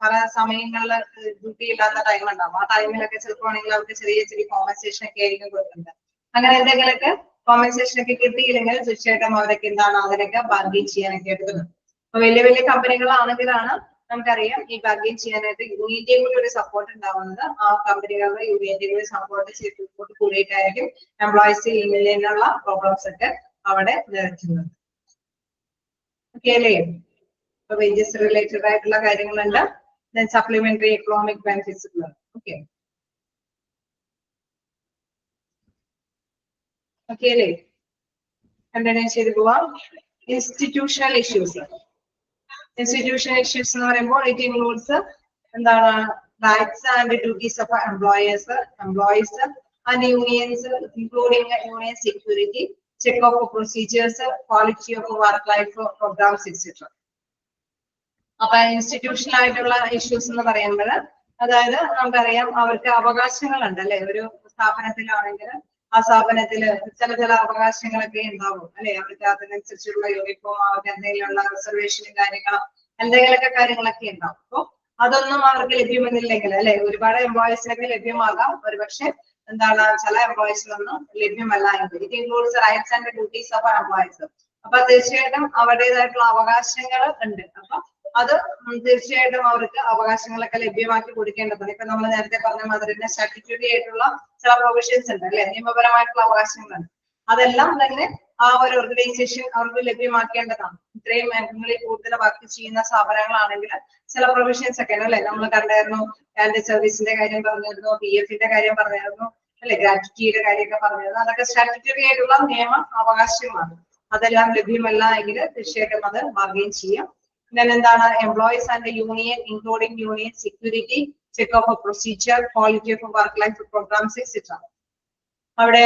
പല സമയങ്ങളിൽ ഡ്യൂട്ടി ഇല്ലാത്ത ടൈം ഉണ്ടാവും. ആ ടൈമിലൊക്കെ ചിലപ്പോ വേണമെങ്കിൽ അവർക്ക് ചെറിയ ചെറിയ കോമ്പൻസേഷൻ ഒക്കെ ആയിരിക്കും കൊടുക്കുന്നത്. അങ്ങനെ എന്തെങ്കിലുമൊക്കെ കോമ്പൻസേഷൻ ഒക്കെ കിട്ടിയില്ലെങ്കിൽ തീർച്ചയായിട്ടും അവരൊക്കെ എന്താണ് അതിനൊക്കെ ബാർഗെയിൻ ചെയ്യാനൊക്കെ എടുക്കുന്നത്. അപ്പൊ വലിയ വലിയ കമ്പനികളാണെങ്കിലാണ് നമുക്കറിയാം ഈ ബാർഗെയിൻ ചെയ്യാനായിട്ട് യൂണിയന്റെ കൂടി ഒരു സപ്പോർട്ട് ഉണ്ടാവുന്നത്. ആ കമ്പനികളുടെ യൂണിയന്റെ കൂടി സപ്പോർട്ട് ചെയ്ത് കൂടിയിട്ടായിരിക്കും എംപ്ലോയീസ് നിന്നുള്ള പ്രോബ്ലംസ് ഒക്കെ അവിടെ നിറയ്ക്കുന്നത്. ഓക്കെ അല്ലേ? അപ്പൊ വേജസ് റിലേറ്റഡ് ആയിട്ടുള്ള കാര്യങ്ങളുണ്ട്. ദെൻ സപ്ലിമെന്ററി എക്കണോമിക് ബെനിഫിറ്റ്സ് ഉള്ളത്. ഓക്കെ ഓക്കെ അല്ലേ? കണ്ടിന്യൂ ചെയ്ത് പോവാം. Institutional issues. ഇൻസ്റ്റിറ്റ്യൂഷണൽ ഇഷ്യൂസ് എന്ന് പറയുമ്പോൾ ഇറ്റ് ഇൻക്ലൂഡ്സ് എന്താണ് rights and duties of employees and unions including union security, check off procedures, quality of work life programs etcetera. അപ്പൊ ഇൻസ്റ്റിറ്റ്യൂഷണൽ ആയിട്ടുള്ള ഇഷ്യൂസ് എന്ന് പറയുമ്പോൾ അതായത് നമുക്കറിയാം അവർക്ക് അവകാശങ്ങളുണ്ട് അല്ലെ. ഒരു സ്ഥാപനത്തിലാണെങ്കിൽ ആ സ്ഥാപനത്തില് ചില അവകാശങ്ങളൊക്കെ ഉണ്ടാവും അല്ലെ. അവർക്ക് അതിനനുസരിച്ചുള്ള യൂണിഫോം, അവർക്ക് എന്തെങ്കിലുമുള്ള റിസർവേഷനും കാര്യങ്ങളും എന്തെങ്കിലുമൊക്കെ കാര്യങ്ങളൊക്കെ ഉണ്ടാവും. അപ്പൊ അതൊന്നും അവർക്ക് ലഭ്യമെന്നില്ലെങ്കിൽ അല്ലെ. ഒരുപാട് എംപ്ലോയീസിനൊക്കെ ലഭ്യമാകാം, ഒരുപക്ഷെ എന്താണ് ചില എംപ്ലോയീസിനൊന്നും ലഭ്യമല്ല എങ്കിൽ. It includes rights and duties of employees. അപ്പൊ തീർച്ചയായിട്ടും അവരുടേതായിട്ടുള്ള അവകാശങ്ങൾ ഉണ്ട്. അപ്പൊ അത് തീർച്ചയായിട്ടും അവർക്ക് അവകാശങ്ങളൊക്കെ ലഭ്യമാക്കി കൊടുക്കേണ്ടതുണ്ട്. ഇപ്പൊ നമ്മൾ നേരത്തെ പറഞ്ഞ മാതിരി തന്നെ സ്റ്റാറ്റ്യൂട്ടറി ആയിട്ടുള്ള ചില പ്രൊവിഷൻസ് ഉണ്ട് അല്ലെ, നിയമപരമായിട്ടുള്ള അവകാശങ്ങളുണ്ട്. അതെല്ലാം തന്നെ ആ ഒരു ഓർഗനൈസേഷൻ അവർക്ക് ലഭ്യമാക്കേണ്ടതാണ്. ഇത്രയും മേഖലകളിൽ കൂടുതൽ വർക്ക് ചെയ്യുന്ന സ്ഥാപനങ്ങളാണെങ്കിൽ ചില പ്രൊവിഷൻസ് ഒക്കെ അല്ലെ നമ്മൾ കണ്ടായിരുന്നു. ആൻഡ് സർവീസിന്റെ കാര്യം പറഞ്ഞിരുന്നു, PF-ന്റെ കാര്യം പറഞ്ഞിരുന്നു അല്ലെ, ഗ്രാറ്റുറ്റിയുടെ കാര്യമൊക്കെ പറഞ്ഞിരുന്നു. അതൊക്കെ സ്റ്റാറ്റ്യൂട്ടറി ആയിട്ടുള്ള നിയമ അവകാശങ്ങളാണ്. അതെല്ലാം ലഭ്യമല്ല എങ്കിൽ തീർച്ചയായിട്ടും അത് ബാർഗെയിൻ ചെയ്യാം. എന്താണ് employees and union including union security, check off procedure, quality of work life programs etcetera. അവിടെ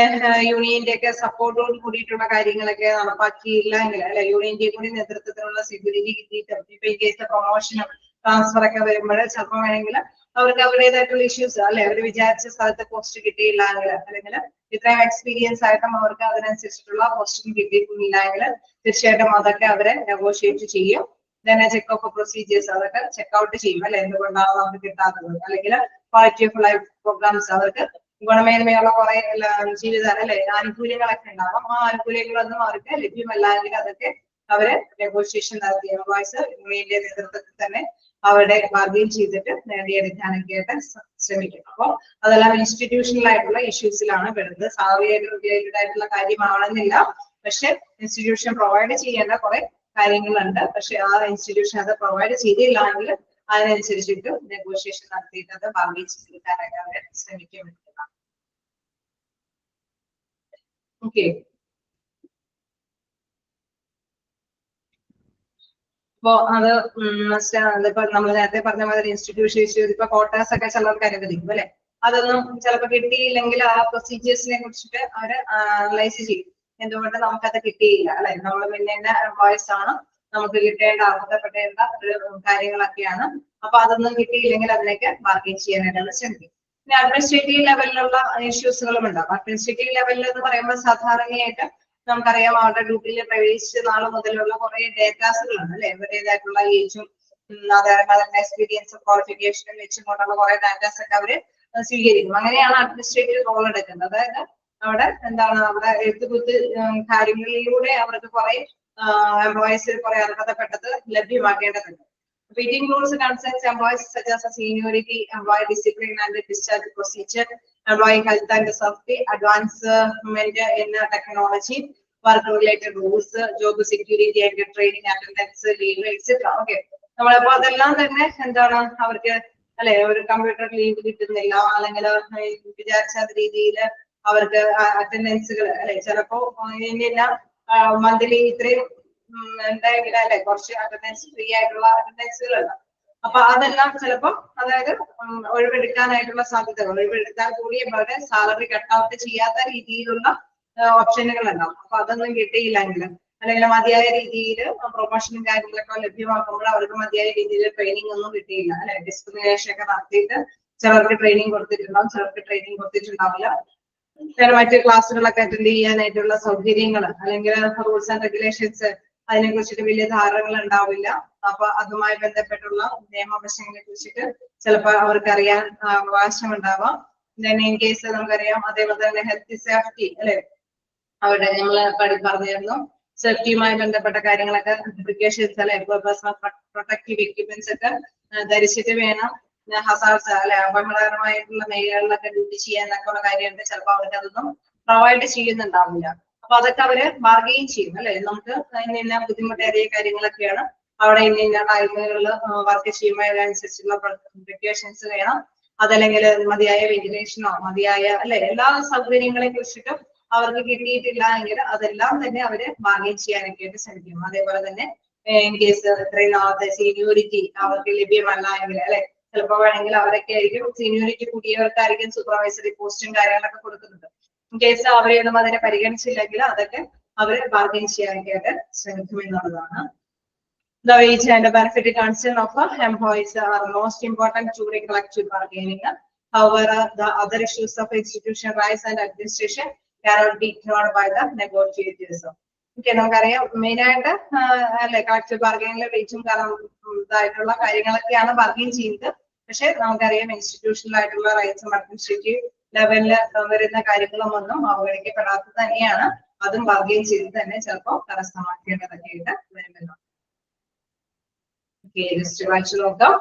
യൂണിയന്റെ ഒക്കെ സപ്പോർട്ടോട് കൂടിയിട്ടുള്ള കാര്യങ്ങളൊക്കെ നടപ്പാക്കിയില്ല എങ്കിൽ അല്ലെ, യൂണിയന്റെ കൂടി നേതൃത്വത്തിലുള്ള സെക്യൂരിറ്റി കിട്ടിയിട്ട് ഇപ്പൊ ഈ കേസ് പ്രൊമോഷനും ട്രാൻസ്ഫർ ഒക്കെ വരുമ്പോൾ ചിലപ്പോൾ വേണമെങ്കിൽ അവർക്ക് അവരുടേതായിട്ടുള്ള ഇഷ്യൂസ് അല്ലെ, അവർ വിചാരിച്ച സ്ഥലത്ത് പോസ്റ്റ് കിട്ടിയില്ല എങ്കിൽ അല്ലെങ്കിൽ ഇത്രയും എക്സ്പീരിയൻസ് ആയിട്ടും അവർക്ക് അതിനനുസരിച്ചിട്ടുള്ള പോസ്റ്റിംഗ് കിട്ടിയിട്ടില്ല എങ്കിൽ തീർച്ചയായിട്ടും അതൊക്കെ അവരെ നെഗോഷിയേറ്റ് ചെയ്യും. തന്നെ ചെക്ക് ഓഫ് പ്രൊസീജിയേഴ്സ് അതൊക്കെ ചെക്ക് ഔട്ട് ചെയ്യും അല്ലെ, എന്തുകൊണ്ടാണ് അവർക്ക് കിട്ടാത്തത്. അല്ലെങ്കിൽ ക്വാളിറ്റി ഓഫ് ലൈഫ് പ്രോഗ്രാംസ് അവർക്ക് ഗുണമേന്മയുള്ള കുറെ ജീവിത അല്ലെ ആനുകൂല്യങ്ങളൊക്കെ ഉണ്ടാകും. ആ ആനുകൂല്യങ്ങളൊന്നും അവർക്ക് ലഭ്യമല്ല എങ്കിൽ അതൊക്കെ അവര് നെഗോഷിയേഷൻ നടത്തി എംപ്ലോയീസ് യൂണിയന്റെ നേതൃത്വത്തിൽ തന്നെ അവരുടെ ബാർഗെയിൻ ചെയ്തിട്ട് നേടിയെടുക്കാനൊക്കെ ആയിട്ട് ശ്രമിക്കും. അപ്പോൾ അതെല്ലാം ഇൻസ്റ്റിറ്റ്യൂഷണൽ ആയിട്ടുള്ള ഇഷ്യൂസിലാണ് പെടുന്നത്. സാലറി റിലേറ്റഡ് ആയിട്ടുള്ള കാര്യമാണെന്നില്ല, പക്ഷെ ഇൻസ്റ്റിറ്റ്യൂഷൻ പ്രൊവൈഡ് ചെയ്യേണ്ട കുറെ കാര്യങ്ങളുണ്ട്. പക്ഷെ ആ ഇൻസ്റ്റിറ്റ്യൂഷൻ അത് പ്രൊവൈഡ് ചെയ്തില്ല എങ്കിൽ അതിനനുസരിച്ചിട്ട് നെഗോഷിയേഷൻ നടത്തിയിട്ട് അത് ബാർഗെയിൻ ചെയ്തെടുക്കാനൊക്കെ അവർ ശ്രമിക്കും. ഓക്കെ, അപ്പോ അത് അതിപ്പോ നമ്മൾ നേരത്തെ പറഞ്ഞ മാതിരി ഇൻസ്റ്റിറ്റ്യൂഷൻ ഇഷ്യൂ ഇപ്പൊ ക്വാർട്ടേഴ്സ് ഒക്കെ ചിലർക്ക് അനുവദിക്കും അല്ലെ. അതൊന്നും ചിലപ്പോൾ കിട്ടിയില്ലെങ്കിൽ ആ പ്രൊസീജിയേഴ്സിനെ കുറിച്ചിട്ട് അവര് അനലൈസ് ചെയ്യും. എന്തുകൊണ്ട് നമുക്കത് കിട്ടിയില്ല അല്ലെ, നമ്മൾ പിന്നെ എംപ്ലോയീസ് ആണ്, നമുക്ക് കിട്ടേണ്ട അർഹതപ്പെടേണ്ട ഒരു കാര്യങ്ങളൊക്കെയാണ്. അപ്പൊ അതൊന്നും കിട്ടിയില്ലെങ്കിൽ അതിനൊക്കെ ബാർഗെയിൻ ചെയ്യാനായിട്ടാണ് ശ്രമിക്കും. പിന്നെ അഡ്മിനിസ്ട്രേറ്റീവ് ലെവലിലുള്ള ഇഷ്യൂസുകളും ഉണ്ടാവും. അഡ്മിനിസ്ട്രേറ്റീവ് ലെവലിൽ എന്ന് പറയുമ്പോൾ സാധാരണയായിട്ട് നമുക്കറിയാം അവരുടെ ഡ്യൂട്ടിയിൽ പ്രവേശിച്ച നാളെ മുതലുള്ള കുറെ ഡേറ്റാസുകളുണ്ട് അല്ലെ. അവരുടേതായിട്ടുള്ള ഏജും അതേപോലെ എക്സ്പീരിയൻസും ക്വാളിഫിക്കേഷനും വെച്ചും കൊണ്ടുള്ള കുറെ ഡാറ്റാസ് ഒക്കെ അവര് സ്വീകരിക്കും. അങ്ങനെയാണ് അഡ്മിനിസ്ട്രേറ്റീവ് റോൾ എടുക്കുന്നത്. അതായത് അവിടെ എന്താണ് അവിടെ എഴുത്തുകുത്ത് കാര്യങ്ങളിലൂടെ അവർക്ക് കുറെ എംപ്ലോയീസിൽ കുറെ അർഹതപ്പെട്ടത് ലഭ്യമാക്കേണ്ടതുണ്ട്. It includes concerns employees such as seniority, employee discipline and discharge procedure, employee health and safety, advancement in technology, work-related rules, job security and training, attendance, leave, etc. Okay. നമ്മളപ്പോ അതെല്ലാം തന്നെ എന്താണ് അവർക്ക് അല്ലെ ഒരു കമ്പ്യൂട്ടർ ലീവ് കിട്ടുന്നില്ല അല്ലെങ്കിൽ വിചാരിച്ച രീതിയിൽ അവർക്ക് അറ്റൻഡൻസുകൾ അല്ലെ ചിലപ്പോ ഇന്നില്ല മന്ത്ലി ഇത്രയും എന്തായാലും അല്ലെ കുറച്ച് അറ്റൻഡൻസ് ഫ്രീ ആയിട്ടുള്ള അറ്റൻഡൻസുകളുണ്ട്. അപ്പൊ അതെല്ലാം ചിലപ്പോ അതായത് ഒഴിവെടുക്കാനായിട്ടുള്ള സാധ്യതകൾ, ഒഴിവെടുത്താൽ കൂടി അവരുടെ സാലറി കട്ട് ഔട്ട് ചെയ്യാത്ത രീതിയിലുള്ള ഓപ്ഷനുകൾ ഉണ്ടാവും. അപ്പൊ അതൊന്നും കിട്ടിയില്ലെങ്കിൽ അല്ലെങ്കിൽ മതിയായ രീതിയിൽ പ്രൊമോഷനും കാര്യങ്ങളൊക്കെ ലഭ്യമാക്കുമ്പോൾ അവർക്ക് മതിയായ രീതിയിൽ ട്രെയിനിങ് ഒന്നും കിട്ടിയില്ല അല്ലെ. ഡിസ്ക്രിമിനേഷൻ ഒക്കെ നടത്തിയിട്ട് ചിലർക്ക് ട്രെയിനിങ് കൊടുത്തിട്ടുണ്ടാവും, ചിലർക്ക് ട്രെയിനിങ് കൊടുത്തിട്ടുണ്ടാവില്ല. മറ്റ് ക്ലാസ്സുകളൊക്കെ അറ്റൻഡ് ചെയ്യാനായിട്ടുള്ള സൗകര്യങ്ങൾ അല്ലെങ്കിൽ റൂൾസ് ആൻഡ് റെഗുലേഷൻസ് അതിനെ കുറിച്ചിട്ട് വലിയ ധാരണകൾ ഉണ്ടാവില്ല. അപ്പൊ അതുമായി ബന്ധപ്പെട്ടുള്ള നിയമവശങ്ങളെ കുറിച്ചിട്ട് ചിലപ്പോൾ അവർക്ക് അറിയാൻ അവകാശമുണ്ടാവാം. ഇൻ കേസ് നമുക്കറിയാം, അതേപോലെ തന്നെ ഹെൽത്ത് സേഫ്റ്റി അല്ലെ, അവിടെ നമ്മൾ പറഞ്ഞിരുന്നു സേഫ്റ്റിയുമായി ബന്ധപ്പെട്ട കാര്യങ്ങളൊക്കെ പ്രിക്കോഷൻസ് അല്ലെ, പേഴ്സണൽ പ്രൊട്ടക്റ്റീവ് എക്യുപ്മെന്റ്സ് ഒക്കെ ധരിച്ചിട്ട് വേണം ഹസാർഡ്സ് അല്ലെ, അപകടകരമായിട്ടുള്ള മേഖലകളിലൊക്കെ ഡ്യൂട്ടി ചെയ്യാനൊക്കെ ഉള്ള കാര്യമുണ്ട്. ചിലപ്പോൾ അവർക്ക് അതൊന്നും പ്രൊവൈഡ് ചെയ്യുന്നുണ്ടാവില്ല. അപ്പൊ അതൊക്കെ അവര് ബാർഗെയിൻ ചെയ്യും അല്ലെ, നമുക്ക് ഇന്ന ബുദ്ധിമുട്ടേറിയ കാര്യങ്ങളൊക്കെയാണ്, അവിടെ ഇന്ന ടൈമുകളിൽ വർക്ക് ചെയ്യുമ്പോൾ അതിനനുസരിച്ചുള്ള പ്രിക്കോഷൻസ് വേണം. അതല്ലെങ്കിൽ മതിയായ വെന്റിലേഷനോ മതിയായ അല്ലെ എല്ലാ സൗകര്യങ്ങളെ കുറിച്ചിട്ടും അവർക്ക് കിട്ടിയിട്ടില്ല എങ്കിൽ അതെല്ലാം തന്നെ അവര് ബാർഗെയിൻ ചെയ്യാനൊക്കെ ആയിട്ട് ശ്രമിക്കും. അതേപോലെ തന്നെ ഇൻ കേസ് ഇത്രയും നാളത്തെ സീനിയോറിറ്റി അവർക്ക് ലഭ്യമല്ല എങ്കിൽ അല്ലെ, ചിലപ്പോൾ വേണമെങ്കിൽ അവരൊക്കെ ആയിരിക്കും സീനിയോറിറ്റി കൂടിയവർക്കായിരിക്കും സൂപ്പർവൈസറി പോസ്റ്റും കാര്യങ്ങളൊക്കെ കൊടുക്കുന്നത്. ഇൻ കേസ് അവരെയൊന്നും അതിനെ പരിഗണിച്ചില്ലെങ്കിൽ അതൊക്കെ അവര് ബാർഗെയിൻ ചെയ്യാനൊക്കെ ആയിട്ട് ശ്രമിക്കുമെന്നുള്ളതാണ്. The wage and the benefit concern of employees are most important during collective bargaining. However, the other issues of institutional rights and administration cannot be ignored by the negotiators. Okay, നമുക്കറിയാം മെയിൻ ആയിട്ട് അല്ലെ കളക്റ്റീവ് ബാർഗൈനിലെ വെയിറ്റും ഇതായിട്ടുള്ള കാര്യങ്ങളൊക്കെയാണ് ബാർഗെയിൻ ചെയ്യുന്നത്. പക്ഷെ നമുക്കറിയാം ഇൻസ്റ്റിറ്റ്യൂഷണൽ ആയിട്ടുള്ള റൈറ്റ്സും അഡ്മിനിസ്ട്രേറ്റീവ് ലെവലിൽ വരുന്ന കാര്യങ്ങളും ഒന്നും അവഗണിക്കപ്പെടാത്തത് തന്നെയാണ്. അതും ബാർഗെയിൻ ചെയ്ത് തന്നെ ചിലപ്പോൾ കരസ്ഥമാക്കേണ്ടതൊക്കെ ആയിട്ട് വരുമല്ലോ. Okay, just വായിച്ചു നോക്കാം.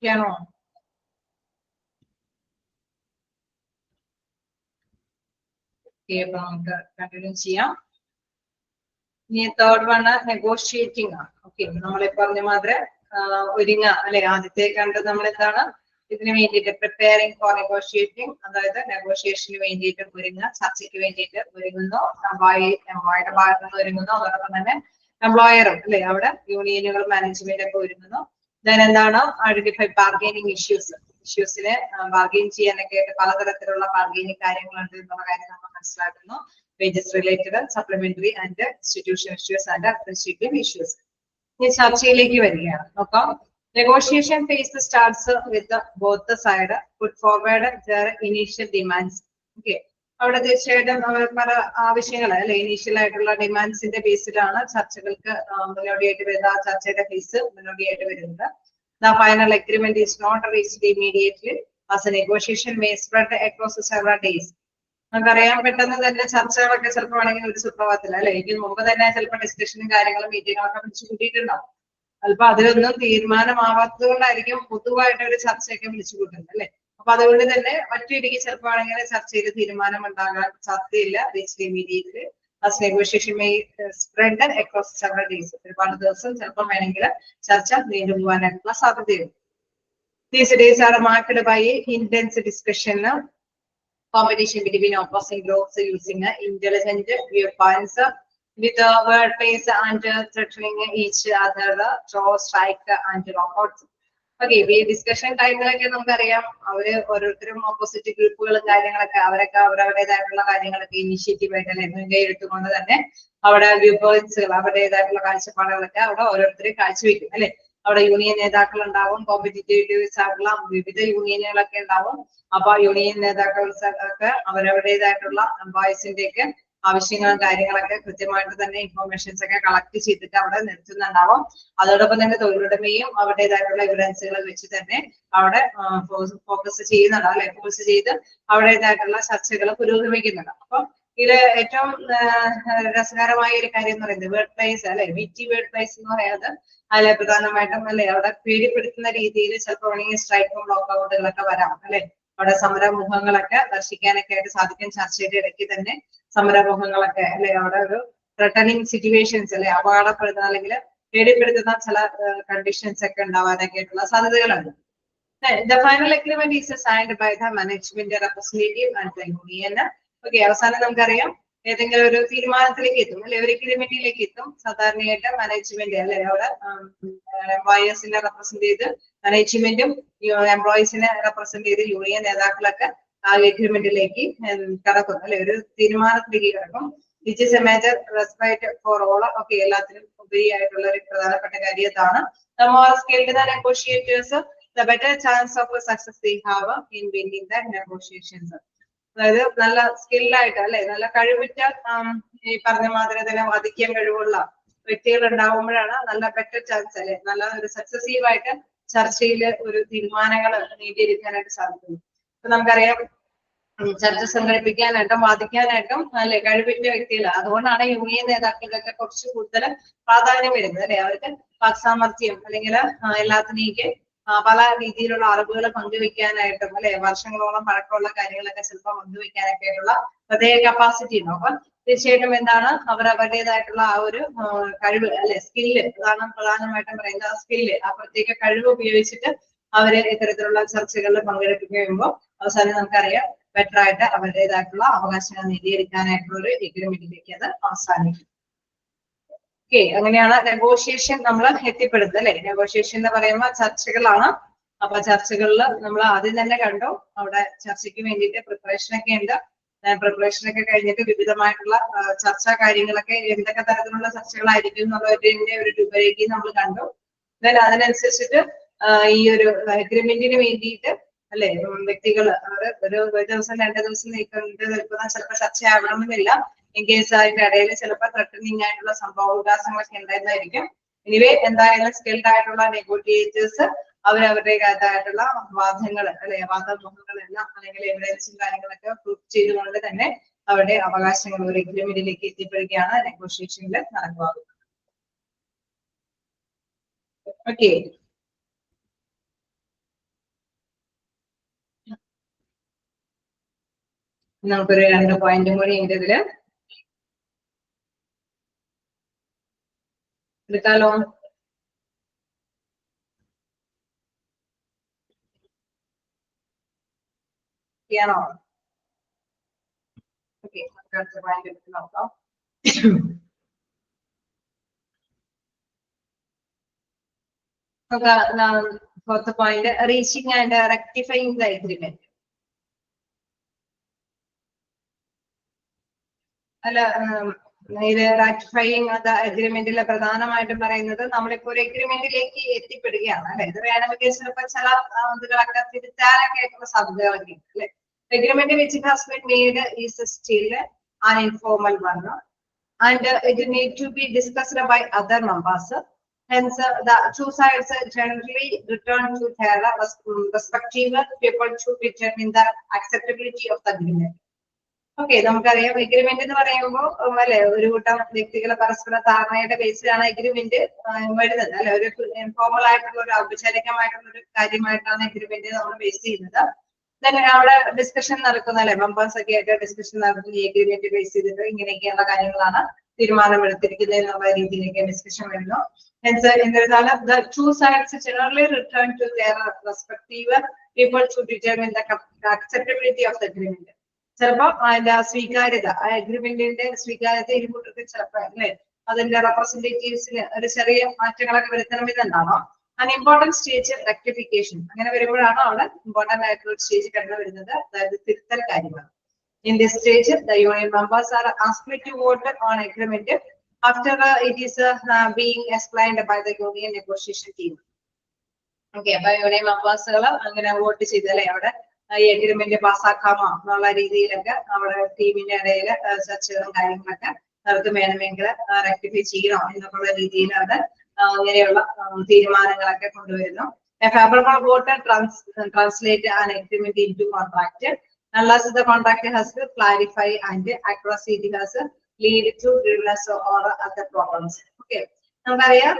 യാണോ? അപ്പൊ നമുക്ക് കണ്ടിന്യൂ ചെയ്യാം. ഇനി തേർഡ് വൺ നെഗോഷിയേറ്റിംഗ് ആണ്. ഓക്കെ, നമ്മളെ പറഞ്ഞ മാതിരി ഒരുങ്ങ അല്ലെ, ആദ്യത്തെ കണ്ടത് നമ്മൾ എന്താണ് ഇതിന് വേണ്ടിയിട്ട് പ്രിപ്പയറിംഗ് ഫോർ നെഗോഷിയേറ്റിംഗ്, അതായത് നെഗോഷിയേഷന് വേണ്ടിയിട്ട് ഒരുങ്ങുക, ചർച്ചയ്ക്ക് വേണ്ടിയിട്ട് ഒരുങ്ങുന്നു. എംപ്ലോയിയുടെ ഭാഗത്ത് നിന്ന് ഒരുങ്ങുന്നു. അതോടൊപ്പം തന്നെ എംപ്ലോയറും അല്ലെ അവിടെ യൂണിയനുകൾ മാനേജ്മെന്റ് ഒക്കെ ഒരുങ്ങുന്നു. ദെൻ എന്താണ് ഐഡന്റിഫൈ ബാർഗൈനിങ് ഇഷ്യൂസിനെ ബാർഗെയിൻ ചെയ്യാനൊക്കെ ആയിട്ട് പലതരത്തിലുള്ള ബാർഗൈനിങ് കാര്യങ്ങളുണ്ട് എന്നുള്ള കാര്യം നമ്മൾ മനസ്സിലാക്കുന്നു. Wages related, supplementary and institution issues and administrative issues. ഈ ചർച്ചയിലേക്ക് വരികയാണ്. നോക്കാം. Negotiation phase starts with both side put forward their initial demands. Okay, അവിടെ തീർച്ചയായിട്ടും പല ആവശ്യങ്ങൾ അല്ലെ ഇനീഷ്യൽ ആയിട്ടുള്ള ഡിമാൻഡ്സിന്റെ ബേസിലാണ് ചർച്ചകൾക്ക് മുന്നോടിയായിട്ട് വരുന്നത്. ആ ചർച്ചയുടെ ഫേസ് മുന്നോടിയായിട്ട് വരുന്നത്. The final agreement is not reached immediately as a negotiation may spread across several days. നമുക്കറിയാം പെട്ടെന്ന് തന്നെ ചർച്ചകളൊക്കെ ചിലപ്പോൾ ആണെങ്കിൽ ഒരു സുപ്രഭാതത്തിൽ അല്ലെ ഇതിന് മുമ്പ് തന്നെ ചിലപ്പോൾ ഡിസ്കഷനും കാര്യങ്ങളും മീറ്റിങ്ങുകളൊക്കെ വിളിച്ചു കൂട്ടിയിട്ടുണ്ടാവും. ചിലപ്പോൾ അതിലൊന്നും തീരുമാനമാവാത്തത് കൊണ്ടായിരിക്കും പൊതുവായിട്ട് ഒരു ചർച്ചയൊക്കെ വിളിച്ചു കൂട്ടുന്നത് അല്ലെ. അപ്പൊ അതുകൊണ്ട് തന്നെ ഒറ്റയടിക്ക് ചിലപ്പോൾ ആണെങ്കിൽ ചർച്ചയിൽ തീരുമാനം ഉണ്ടാകാൻ സാധ്യതയില്ല. Reached immediately as negotiation may spread across several days. ഒരുപാട് ദിവസം ചിലപ്പോൾ വേണമെങ്കിൽ ചർച്ച നീണ്ടുപോകാനായിട്ടുള്ള സാധ്യതയുണ്ട്. These days are marked by intense discussion, competition between opposing groups using intelligent viewpoints with wordplays and threatening each other, throw, strike and lockouts. Okay, ഈ ഡിസ്കഷൻ ടൈമിലൊക്കെ നമുക്കറിയാം അവര് ഓരോരുത്തരും ഓപ്പോസിറ്റ് ഗ്രൂപ്പുകളും കാര്യങ്ങളൊക്കെ അവരൊക്കെ അവരവരുടേതായിട്ടുള്ള കാര്യങ്ങളൊക്കെ ഇനിഷ്യേറ്റീവ് ആയിട്ട് അല്ലെ മുൻകൈ എടുത്തുകൊണ്ട് തന്നെ അവിടെ വ്യൂ പോയിന്റ്സുകൾ അവരുടേതായിട്ടുള്ള കാഴ്ചപ്പാടുകളൊക്കെ അവിടെ ഓരോരുത്തരും കാഴ്ചവെക്കും അല്ലെ. അവിടെ യൂണിയൻ നേതാക്കൾ ഉണ്ടാവും, കോമ്പറ്റീറ്റീവ്സ് ആയിട്ടുള്ള വിവിധ യൂണിയനുകളൊക്കെ ഉണ്ടാവും. അപ്പൊ യൂണിയൻ നേതാക്കൾക്ക് അവരവരുടേതായിട്ടുള്ള എംപ്ലോയീസിന്റെ ഒക്കെ ആവശ്യങ്ങളും കാര്യങ്ങളൊക്കെ കൃത്യമായിട്ട് തന്നെ ഇൻഫോർമേഷൻസ് ഒക്കെ കളക്ട് ചെയ്തിട്ട് അവിടെ നിർത്തുന്നുണ്ടാവും. അതോടൊപ്പം തന്നെ തൊഴിലുടമയും അവരുടേതായിട്ടുള്ള എവിഡൻസുകൾ വെച്ച് തന്നെ അവിടെ ഫോക്കസ് ചെയ്യുന്നുണ്ടാവും അല്ലെ, ഫോക്കസ് ചെയ്ത് അവരുടേതായിട്ടുള്ള ചർച്ചകൾ പുരോഗമിക്കുന്നുണ്ട്. അപ്പൊ ഇതില് ഏറ്റവും രസകരമായ ഒരു കാര്യം എന്ന് പറയുന്നത് വേർഡ് പ്ലേസ് അല്ലെ, വിറ്റി വേർഡ് പ്ലേസ് എന്ന് പറയുന്നത് അതിലെ പ്രധാനമായിട്ടും അല്ലെ അവിടെ പേടിപ്പെടുത്തുന്ന രീതിയിൽ ചിലപ്പോൾ വേണമെങ്കിൽ സ്ട്രൈക്കും ബ്ലോക്ക് ഔട്ടുകളൊക്കെ വരാം അല്ലെ. അവിടെ സമരമുഖങ്ങളൊക്കെ ദർശിക്കാനൊക്കെ ആയിട്ട് സാധിക്കും. ചർച്ചയുടെ ഇടയ്ക്ക് തന്നെ സമരമുഖങ്ങളൊക്കെ അല്ലെ അവിടെ ഒരു ത്രെട്ടനിങ് സിറ്റുവേഷൻസ് അല്ലെ അപകടപ്പെടുന്ന അല്ലെങ്കിൽ പേടിപ്പെടുത്തുന്ന ചില കണ്ടീഷൻസ് ഒക്കെ ഉണ്ടാവാനൊക്കെ ആയിട്ടുള്ള സാധ്യതകളുണ്ട്. The final agreement is signed by the management representative and the union. Okay, അവസാനം നമുക്കറിയാം ഏതെങ്കിലും ഒരു തീരുമാനത്തിലേക്ക് എത്തും അല്ലെ, ഒരു എഗ്രിമെന്റിലേക്ക് എത്തും. സാധാരണയായിട്ട് മാനേജ്മെന്റ് അല്ലെ അവിടെ എംപ്ലോയേഴ്സിനെ റെപ്രസെന്റ് ചെയ്ത് മാനേജ്മെന്റും എംപ്ലോയീസിനെ റെപ്രസെന്റ് ചെയ്ത് യൂണിയൻ നേതാക്കളൊക്കെ ആ എഗ്രിമെന്റിലേക്ക് കടക്കും അല്ലെ, ഒരു തീരുമാനത്തിലേക്ക് കടക്കും. Which is A major respect for all. Okay, എല്ലാത്തിനും ഉപരിയായിട്ടുള്ള ഒരു പ്രധാനപ്പെട്ട കാര്യം ഇതാണ്. The more skilled the negotiators, the better chance of success they have in winning the negotiations. അതായത് നല്ല സ്കില്ലായിട്ട് അല്ലെ, നല്ല കഴിവുറ്റ ഈ പറഞ്ഞ മാതിരി തന്നെ വാദിക്കാൻ കഴിവുള്ള വ്യക്തികൾ ഉണ്ടാകുമ്പോഴാണ് നല്ല ബെറ്റർ ചാൻസ് അല്ലെ, നല്ല ഒരു സക്സസീവ് ആയിട്ട് ചർച്ചയിൽ ഒരു തീരുമാനങ്ങൾ നേടിയെടുക്കാനായിട്ട് സാധിക്കുന്നു. ഇപ്പൊ നമുക്കറിയാം ചർച്ച സംഘടിപ്പിക്കാനായിട്ടും വാദിക്കാനായിട്ടും അല്ലെ കഴിവിന്റെ വ്യക്തികൾ. അതുകൊണ്ടാണ് യൂണിയൻ നേതാക്കൾക്കൊക്കെ കുറച്ച് കൂടുതൽ പ്രാധാന്യം വരുന്നത് അല്ലെ. അവർക്ക് വാക്സാമർത്ഥ്യം അല്ലെങ്കിൽ എല്ലാത്തിനേക്ക് പല രീതിയിലുള്ള അറിവുകൾ പങ്കുവെക്കാനായിട്ടും അല്ലെ, വർഷങ്ങളോളം പഴക്കമുള്ള കാര്യങ്ങളൊക്കെ ചിലപ്പോൾ പങ്കുവെക്കാനൊക്കെ ആയിട്ടുള്ള പ്രത്യേക കപ്പാസിറ്റി ഉണ്ടാവും. അപ്പൊ തീർച്ചയായിട്ടും എന്താണ് അവരവരുടേതായിട്ടുള്ള ആ ഒരു കഴിവ് അല്ലെ, സ്കില്ല്, അതാണ് പ്രധാനമായിട്ടും പറയുന്നത്. ആ സ്കില്ല്, ആ പ്രത്യേക കഴിവ് ഉപയോഗിച്ചിട്ട് അവര് ഇത്തരത്തിലുള്ള ചർച്ചകളിൽ പങ്കെടുപ്പിക്കുമ്പോൾ അവസാനം നമുക്കറിയാം ബെറ്റർ ആയിട്ട് അവരുടേതായിട്ടുള്ള അവകാശങ്ങൾ നേടിയെടുക്കാനായിട്ടുള്ള ഒരു എഗ്രിമെന്റിലേക്ക് അത് അവസാനിക്കും. ഓക്കെ, അങ്ങനെയാണ് നെഗോഷിയേഷൻ നമ്മൾ എത്തിപ്പെടുന്നത് അല്ലെ. നെഗോഷിയേഷൻ എന്ന് പറയുമ്പോൾ ചർച്ചകളാണ്. അപ്പൊ ചർച്ചകളിൽ നമ്മൾ ആദ്യം തന്നെ കണ്ടു അവിടെ ചർച്ചയ്ക്ക് വേണ്ടിയിട്ട് പ്രിപ്പറേഷൻ ഒക്കെ ഉണ്ട്. പ്രിപ്പറേഷൻ ഒക്കെ കഴിഞ്ഞിട്ട് വിവിധമായിട്ടുള്ള ചർച്ചാ കാര്യങ്ങളൊക്കെ എന്തൊക്കെ തരത്തിലുള്ള ചർച്ചകളായിരിക്കും എന്നുള്ളതിന്റെ ഒരു രൂപരേഖ നമ്മൾ കണ്ടു. അതിനനുസരിച്ചിട്ട് ഈ ഒരു അഗ്രിമെന്റിന് വേണ്ടിയിട്ട് അല്ലെ വ്യക്തികൾ ഒരു ദിവസം 2 ദിവസം നിൽക്കുന്ന ചിലപ്പോൾ ചർച്ചയാവണമെന്നില്ല. ഇൻ കേസ് അതിന്റെ ഇടയിൽ ചിലപ്പോൾ ത്രെട്ടനിങ് ആയിട്ടുള്ള സംഭവവികാസങ്ങളൊക്കെ ഉണ്ടായിരുന്നായിരിക്കും. എനിവേ എന്തായാലും സ്കിൽഡ് ആയിട്ടുള്ള നെഗോഷിയേറ്റേഴ്സ് അവരവരുടേതായിട്ടുള്ള വാദങ്ങൾ അല്ലെ വാദമുഖങ്ങളെല്ലാം അല്ലെങ്കിൽ എവിഡൻസും കാര്യങ്ങളൊക്കെ പ്രൂഫ് ചെയ്തുകൊണ്ട് തന്നെ അവരുടെ അവകാശങ്ങൾ ഒരു എഗ്രിമെന്റിലേക്ക് എത്തിപ്പെടുകയാണ് നെഗോഷിയേഷനിൽ നടക്കുക. ഓക്കെ, നമുക്കൊരു 2 പോയിന്റും കൂടി ഉണ്ട് ഇതില് എടുക്കാലോ. ചെയ്യാനോ? ഓക്കെ, നമുക്ക് അടുത്ത പോയിന്റ് എടുത്ത് നോക്കാം. Fourth point, reaching and rectifying the agreement. അല്ല, ഇത് റാറ്റിഫൈങ് ദ എഗ്രിമെന്റിലെ പ്രധാനമായിട്ടും പറയുന്നത് നമ്മളിപ്പോ ഒരു എഗ്രിമെന്റിലേക്ക് എത്തിപ്പെടുകയാണ് അല്ലെ. ഇത് വേണമെങ്കിൽ ചിലപ്പോൾ ചില ഇതുകളൊക്കെ തിരുത്താനൊക്കെ ആയിട്ടുള്ള സാധ്യതകളൊക്കെ ഉണ്ട് അല്ലെ. Agreement which has been made is still an informal one, and it need to be discussed by other members. Hence, the two sides generally return to their respective people to determine the acceptability of the agreement. Okay, നമുക്കറിയാം എഗ്രിമെന്റ് എന്ന് പറയുമ്പോൾ അല്ലെ ഒരു കൂട്ടം വ്യക്തികളെ പരസ്പര ധാരണയുടെ ബേസിലാണ് എഗ്രിമെന്റ് വരുന്നത് അല്ലെ. ഒരു ഇൻഫോർമൽ ആയിട്ടുള്ള ഒരു ഔപചാരികമായിട്ടുള്ള ഒരു കാര്യമായിട്ടാണ് എഗ്രിമെന്റ് നമ്മൾ ബേസ് ചെയ്യുന്നത്. അവിടെ ഡിസ്കഷൻ നടക്കുന്ന അല്ലെ, മെമ്പേഴ്സ് ഒക്കെ ആയിട്ട് ഡിസ്കഷൻ നടത്തുന്ന ഈ എഗ്രിമെന്റ് ബേസ് ചെയ്തിട്ട് ഇങ്ങനെയൊക്കെയുള്ള കാര്യങ്ങളാണ് തീരുമാനമെടുത്തിരിക്കുന്നത് എന്നുള്ള രീതിയിലേക്ക് ഡിസ്കഷൻ വരുന്നു. എന്നിരുന്നാലും the two sides generally return to their respective people to determine the acceptability of the agreement. ചിലപ്പോ അതിന്റെ സ്വീകാര്യത, ആ എഗ്രിമെന്റിന്റെ സ്വീകാര്യത ഇരുകൂട്ടർക്ക് ചിലപ്പോ അല്ലെ അതിന്റെ റെപ്രസെന്റേറ്റീവ്സിന് ഒരു ചെറിയ മാറ്റങ്ങളൊക്കെ വരുത്തണമെന്നുണ്ടാവാം. an important stage rectification, അങ്ങനെ വരുമ്പോഴാണ് അവിടെ ഇമ്പോർട്ടന്റ് ആയിട്ടുള്ള സ്റ്റേജ് കടന്നു വരുന്നത്, അതായത് തിരുത്തൽ കാര്യമാണ്. In this stage, the union members are asked to vote on agreement after it is being explained by the union negotiation team. Okay, അപ്പൊ യൂണിയൻ മെമ്പേഴ്സുകൾ അങ്ങനെ വോട്ട് ചെയ്തല്ലേ അവിടെ ഈ എഗ്രിമെന്റ് പാസ്സാക്കാമോ എന്നുള്ള രീതിയിലൊക്കെ നമ്മുടെ ടീമിന്റെ ഇടയിൽ ചർച്ചകളും കാര്യങ്ങളൊക്കെ നടത്തും. വേണമെങ്കിൽ റെക്ടിഫൈ ചെയ്യണോ എന്നൊക്കെയുള്ള രീതിയിൽ അവിടെ അങ്ങനെയുള്ള തീരുമാനങ്ങളൊക്കെ കൊണ്ടുവരുന്നു. A favorable vote translate an agreement into contract unless the contract has to clarify and accuracy has lead to grievance or other problems. Okay, നമുക്കറിയാം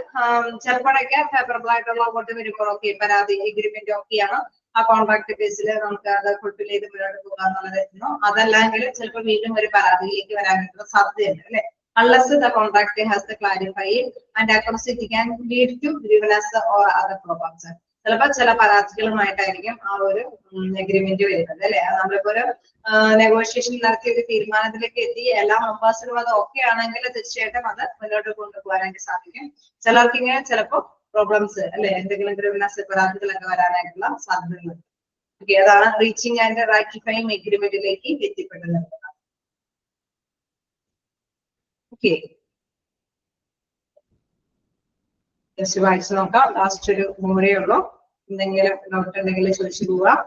ചിലപ്പോഴൊക്കെ ഫേവറബിൾ ആയിട്ടുള്ള വോട്ട് വരുമ്പോൾ ഓക്കെ പരാതി എഗ്രിമെന്റ് ഓക്കെയാണ്, ആ കോൺട്രാക്ട് ബേസിൽ നമുക്ക് അത് ഫുൾഫിൽ ചെയ്ത് മുന്നോട്ട് പോകാന്നുള്ളതായിരുന്നു. അതല്ലെങ്കിൽ ചിലപ്പോൾ വീണ്ടും ഒരു പരാതിയിലേക്ക് വരാനുള്ള സാധ്യതയുണ്ട് അല്ലെ. Unless the contract has to clarify and accuracy can lead to grievance or other problems. ചിലപ്പോൾ ചില പരാതികളുമായിട്ടായിരിക്കും ആ ഒരു എഗ്രിമെന്റ് വരുന്നത് അല്ലെ. നമ്മളിപ്പോ ഒരു നെഗോഷിയേഷൻ നടത്തി ഒരു തീരുമാനത്തിലേക്ക് എത്തി എല്ലാ മെമ്പേഴ്സിനും അത് ഓക്കെ ആണെങ്കിൽ തീർച്ചയായിട്ടും അത് മുന്നോട്ട് കൊണ്ടുപോകാനായിട്ട് സാധിക്കും. ചിലർക്ക് ഇങ്ങനെ ചിലപ്പോ പ്രോബ്ലംസ് അല്ലെ, എന്തെങ്കിലും ഗ്രീവൻസ് പരാതികളൊക്കെ വരാനായിട്ടുള്ള സാധ്യതകളുണ്ട്. ഓക്കെ, അതാണ് റീച്ചിങ് ആൻഡ് റാറ്റിഫൈങ് എഗ്രിമെന്റിലേക്ക് എത്തിപ്പെടുന്നത്. ഓക്കെ, ജസ്റ്റ് വായിച്ചു നോക്കാം. ലാസ്റ്റ് ഒരു മൂന്നേ ഉള്ളൂ. എന്തെങ്കിലും ഡൗട്ട് ഉണ്ടെങ്കിൽ ചോദിച്ചു പോവാം.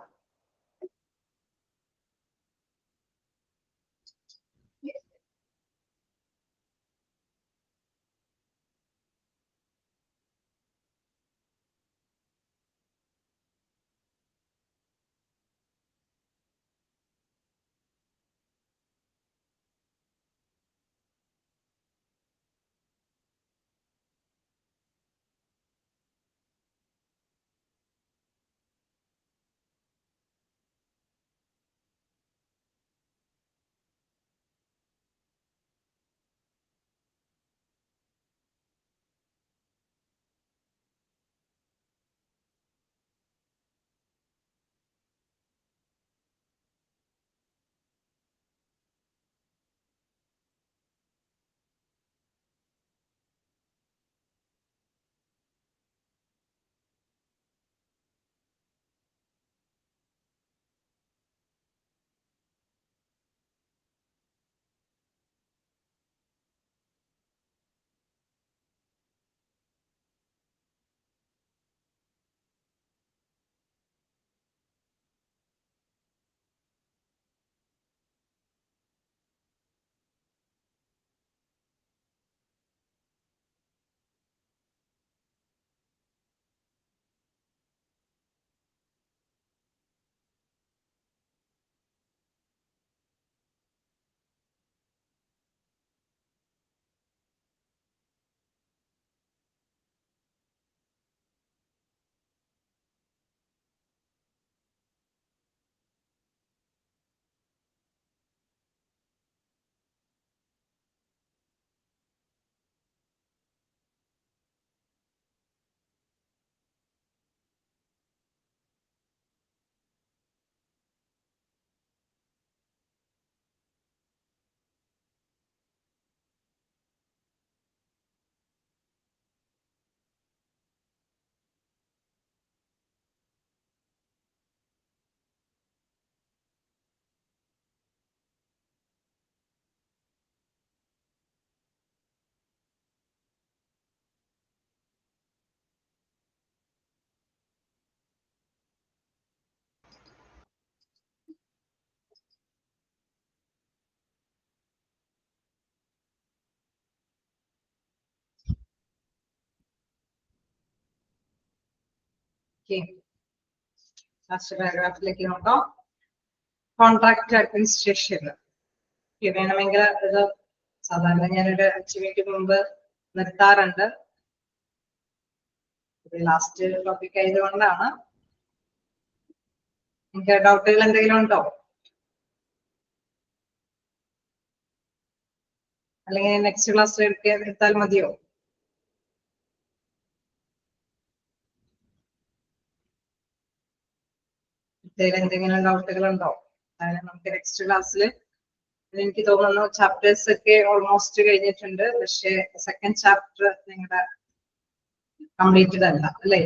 ലാസ്റ്റ് പാരഗ്രാഫിലേക്ക് നോക്കാം. കോൺട്രാക്ട് അഡ്മിനിസ്ട്രേഷൻ വേണമെങ്കിൽ ഇത് സാധാരണ ഞാനൊരു 5 മിനിറ്റ് മുമ്പ് നിർത്താറുണ്ട്. ലാസ്റ്റ് ടോപ്പിക് ആയതുകൊണ്ടാണ്. നിങ്ങൾക്ക് ഡൗട്ടുകൾ എന്തെങ്കിലും ഉണ്ടോ? അല്ലെങ്കിൽ നെക്സ്റ്റ് ക്ലാസ് എടുത്താൽ മതിയോ? എന്തെങ്കിലും ഡൗട്ടുകൾ ഉണ്ടോ? അതായത് നമുക്ക് നെക്സ്റ്റ് ക്ലാസ്സിൽ എനിക്ക് തോന്നുന്നു ചാപ്റ്റേഴ്സ് ഒക്കെ ഓൾമോസ്റ്റ് കഴിഞ്ഞിട്ടുണ്ട്. പക്ഷെ സെക്കൻഡ് ചാപ്റ്റർ നിങ്ങളുടെ കംപ്ലീറ്റഡ് അല്ല അല്ലേ?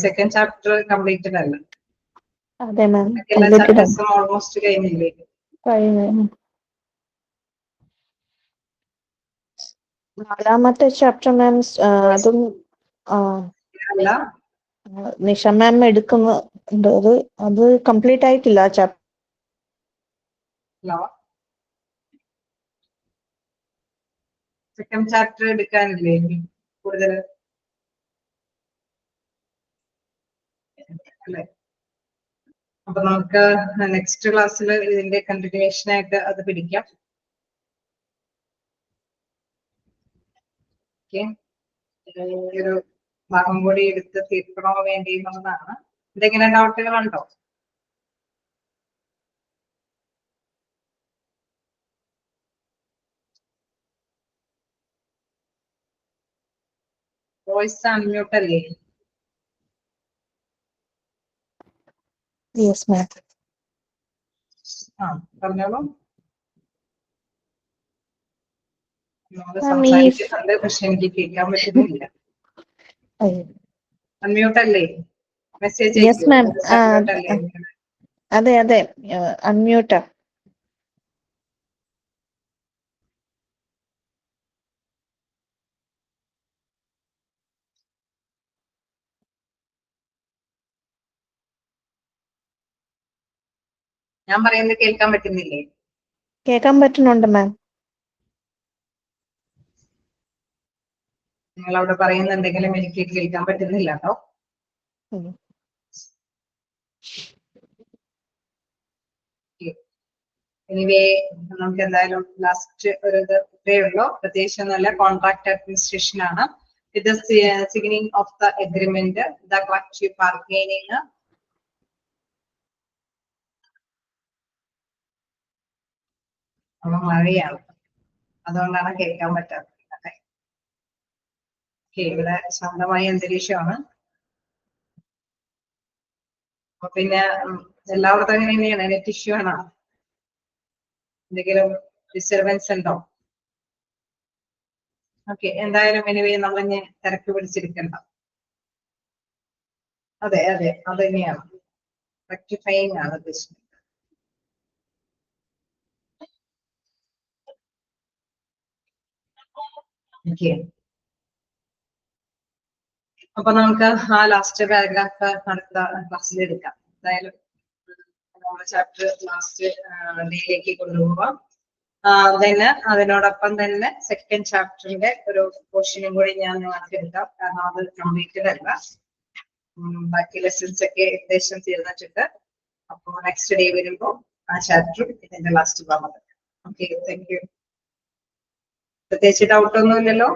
സെക്കൻഡ് ചാപ്റ്റർ കംപ്ലീറ്റഡ് അല്ല. അതെ മാം. എല്ലാ ചാപ്റ്റേഴ്സും ഓൾമോസ്റ്റ് കഴിഞ്ഞില്ലേ? നാലാമത്തെ ചാപ്റ്റർ മാം അതും അല്ല, നിഷ മാം എടുക്കുന്നുണ്ട്. അത് കംപ്ലീറ്റ് ആയിട്ടില്ല ആ ചാപ്റ്റർ. സെക്കൻഡ് ചാപ്റ്റർ എടുക്കാനില്ലേ കൂടുതൽ അല്ലെ? അപ്പൊ നമുക്ക് നെക്സ്റ്റ് ക്ലാസ്സിൽ ഇതിന്റെ കണ്ടിന്യൂഷൻ ആയിട്ട് അത് പിടിക്കാം. ഒരു ഭാഗം കൂടി എടുത്ത് തീർക്കണോ വേണ്ടി എന്നുള്ളതാണ്. എന്തെങ്കിലും ഡൗട്ടുകൾ ഉണ്ടോ? വോയിസ് അൺമ്യൂട്ട് അല്ലേ? Yes ma'am. പറഞ്ഞോളൂ. സംസാരിക്കുന്നുണ്ട്, പക്ഷെ എനിക്ക് കേൾക്കാൻ പറ്റുന്നില്ല. അൺമ്യൂട്ട് അല്ലേ? Message yes ma'am. അതെ അൺമ്യൂട്ടാ. ഞാൻ പറയുന്നത് കേൾക്കാൻ പറ്റുന്നില്ലേ? കേൾക്കാൻ പറ്റുന്നുണ്ട് മാം. നിങ്ങൾ അവിടെ പറയുന്നുണ്ടെങ്കിലും എനിക്ക് കേൾക്കാൻ പറ്റുന്നില്ല കേട്ടോ. എനിവേ നമുക്ക് എന്തായാലും ലാസ്റ്റ് ഒരു ഇതേ ഉള്ളൂ. പ്രത്യേകിച്ച് ഒന്നുമല്ല. കോൺട്രാക്ട് അഡ്മിനിസ്ട്രേഷൻ ആണ്. ഇത് signing of the agreement, the collective bargaining, മഴയാണ്, അതുകൊണ്ടാണ് കേൾക്കാൻ പറ്റാത്തത്. ഇവിടെ ശാന്തമായ അന്തരീക്ഷമാണ്. അപ്പൊ പിന്നെ എല്ലായിടത്തും അങ്ങനെ തന്നെയാണ്. നെറ്റ് ഇഷ്യൂ ആണോ? എന്തെങ്കിലും ഡിസ്റ്റർബൻസ് ഉണ്ടോ? ഓക്കെ, എന്തായാലും എനിവേ നമ്മളിഞ്ഞ് തിരക്ക് പിടിച്ചിരിക്കണ്ട. അതെ അത് തന്നെയാണ്. റെക്ടിഫൈങ് ആണ് ഉദ്ദേശിക്കുന്നത്. അപ്പൊ നമുക്ക് ആ ലാസ്റ്റ് പാരഗ്രാഫ് അടുത്ത ക്ലാസ്സിൽ എടുക്കാം. എന്തായാലും നമ്മുടെ ചാപ്റ്റർ ലാസ്റ്റ് ഡേയിലേക്ക് കൊണ്ടുപോകാം. അതിനോടൊപ്പം തന്നെ സെക്കൻഡ് ചാപ്റ്ററിന്റെ ഒരു പോർഷനും കൂടി ഞാൻ നിങ്ങൾക്ക് എടുക്കാം. കാരണം അത് കംപ്ലീറ്റഡ് അല്ല. ബാക്കി ലെസൺസ് ഒക്കെ ഏകദേശം തീർന്നിട്ടുണ്ട്. അപ്പൊ നെക്സ്റ്റ് ഡേ വരുമ്പോ ആ ചാപ്റ്ററും ഇതിന്റെ ലാസ്റ്റ് ഭാഗം. Okay, thank you. പ്രത്യേകിച്ച് ഡൗട്ട് ഒന്നുമില്ലല്ലോ?